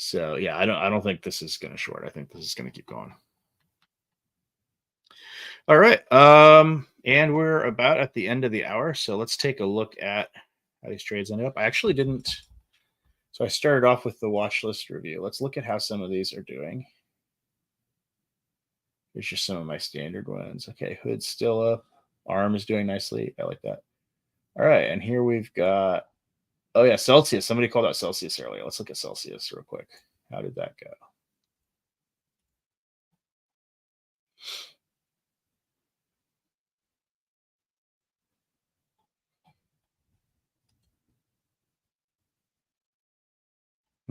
Speaker 1: So yeah, I don't think this is going to short. I think this is going to keep going. All right. And we're about at the end of the hour. So let's take a look at how these trades ended up. I actually didn't. So I started off with the watch list review. Let's look at how some of these are doing. Here's just some of my standard ones. Okay, Hood's still up. ARM is doing nicely. I like that. All right, and here we've got, oh yeah, Celsius. Somebody called out Celsius earlier. Let's look at Celsius real quick. How did that go?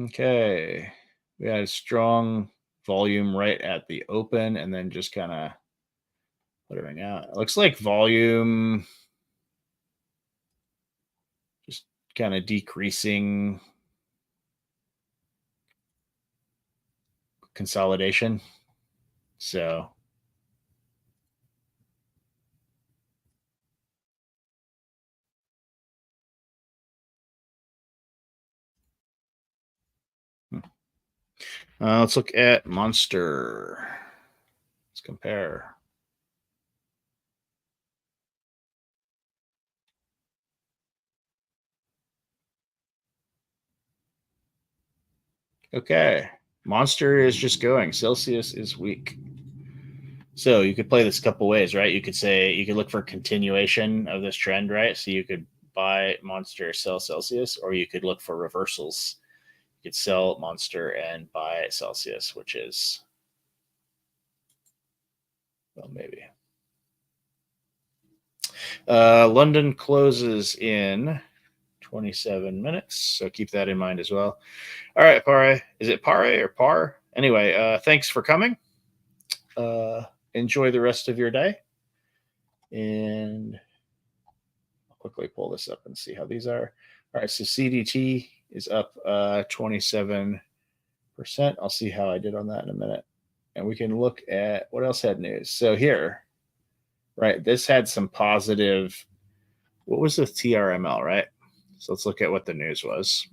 Speaker 1: Okay, we had a strong volume right at the open, and then just kind of whatever out. It looks like volume just kind of decreasing consolidation. So let's look at Monster. Let's compare. Okay. Monster is just going. Celsius is weak. So you could play this a couple ways, right? You could say you could look for continuation of this trend, right? So you could buy Monster, sell Celsius, or you could look for reversals. You could sell Monster and buy Celsius, which is, well, maybe. London closes in 27 minutes, so keep that in mind as well. All right, Pare. Is it Pare or Par? Anyway, thanks for coming. Enjoy the rest of your day. And I'll quickly pull this up and see how these are. All right, so CDT is up 27%. I'll see how I did on that in a minute. And we can look at what else had news. So here, right, this had some positive. What was the TRML, right? So let's look at what the news was.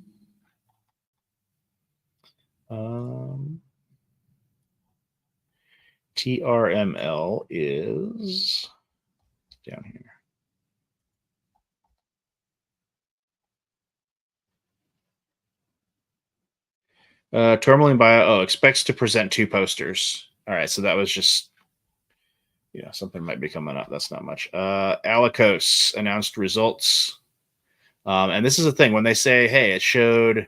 Speaker 1: TRML is down here. Tourmaline Bio expects to present 2 posters. All right, so that was just something might be coming up. That's not much. Alicos announced results, and this is the thing when they say, "Hey, it showed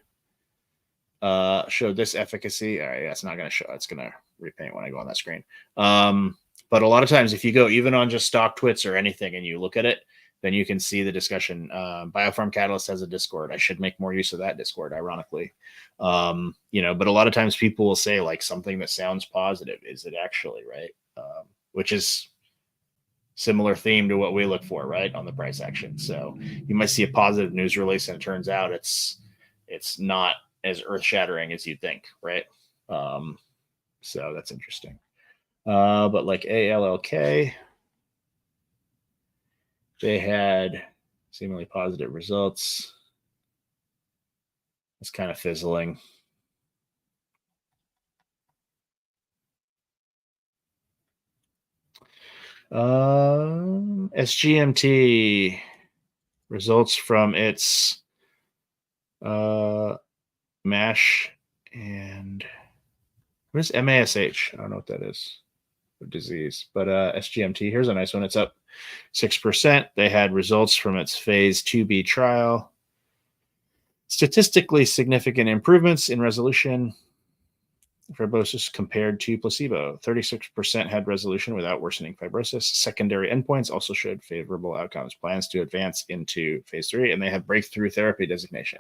Speaker 1: this efficacy." All right, yeah, it's not going to show. It's going to repaint when I go on that screen. But a lot of times, if you go even on just stock twits or anything, and you look at it, then you can see the discussion. Biofarm Catalyst has a Discord. I should make more use of that Discord, ironically. But a lot of times people will say like something that sounds positive. Is it actually, right? Which is similar theme to what we look for, right, on the price action. So you might see a positive news release and it turns out it's not as earth shattering as you'd think, right? So that's interesting. But like ALLK, they had seemingly positive results. It's kind of fizzling. SGMT results from its MASH and what is MASH? I don't know what that is. Disease, but SGMT, here's a nice one. It's up 6%. They had results from its phase 2B trial. Statistically significant improvements in resolution fibrosis compared to placebo. 36% had resolution without worsening fibrosis. Secondary endpoints also showed favorable outcomes. Plans to advance into phase 3, and they have breakthrough therapy designation.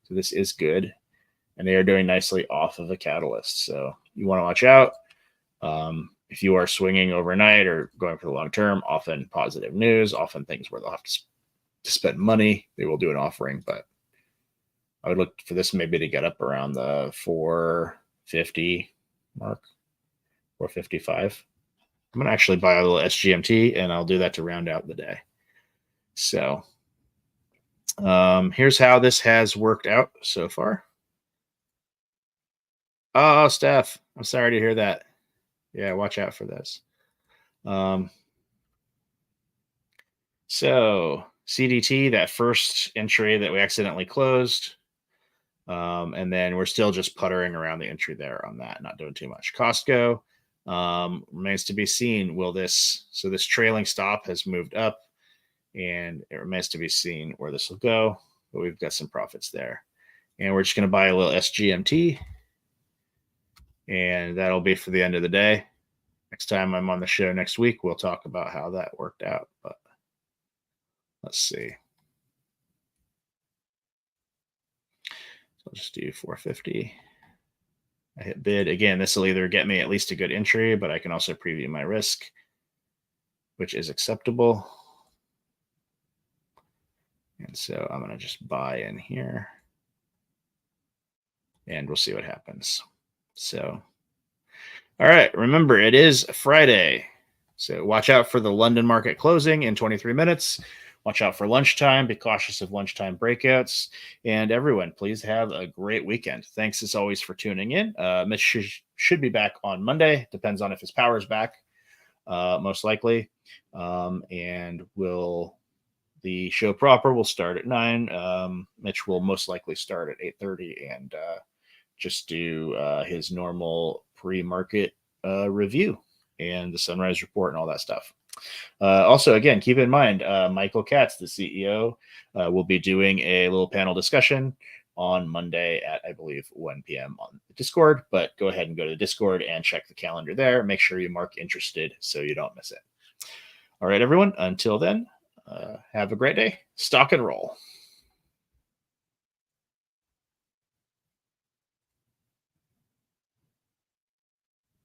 Speaker 1: So this is good, and they are doing nicely off of a catalyst. So you want to watch out. If you are swinging overnight or going for the long term, often positive news, often things where they'll have to spend money. They will do an offering, but I would look for this maybe to get up around the 450 mark, 455. I'm going to actually buy a little SGMT, and I'll do that to round out the day. So here's how this has worked out so far. Oh, Steph, I'm sorry to hear that. Yeah, watch out for this. So CDT, that first entry that we accidentally closed, and then we're still just puttering around the entry there on that, not doing too much. Costco remains to be seen. So this trailing stop has moved up, and it remains to be seen where this will go, but we've got some profits there. And we're just going to buy a little SGMT, and that'll be for the end of the day. Next time I'm on the show next week, we'll talk about how that worked out. But let's see. So I'll just do 450. I hit bid. Again, this will either get me at least a good entry, but I can also preview my risk, which is acceptable. And so I'm going to just buy in here, and we'll see what happens. So, all right, remember, it is Friday. So watch out for the London market closing in 23 minutes. Watch out for lunchtime. Be cautious of lunchtime breakouts. And everyone, please have a great weekend. Thanks as always for tuning in. Mitch should be back on Monday. Depends on if his power's back, most likely. And the show proper will start at 9. Mitch will most likely start at 8:30, and just do his normal pre-market review and the sunrise report and all that stuff. Also, again, keep in mind, Michael Katz, the CEO, will be doing a little panel discussion on Monday at, I believe, 1 p.m. on Discord. But go ahead and go to the Discord and check the calendar there. Make sure you mark interested so you don't miss it. All right, everyone. Until then, have a great day. Stock and roll.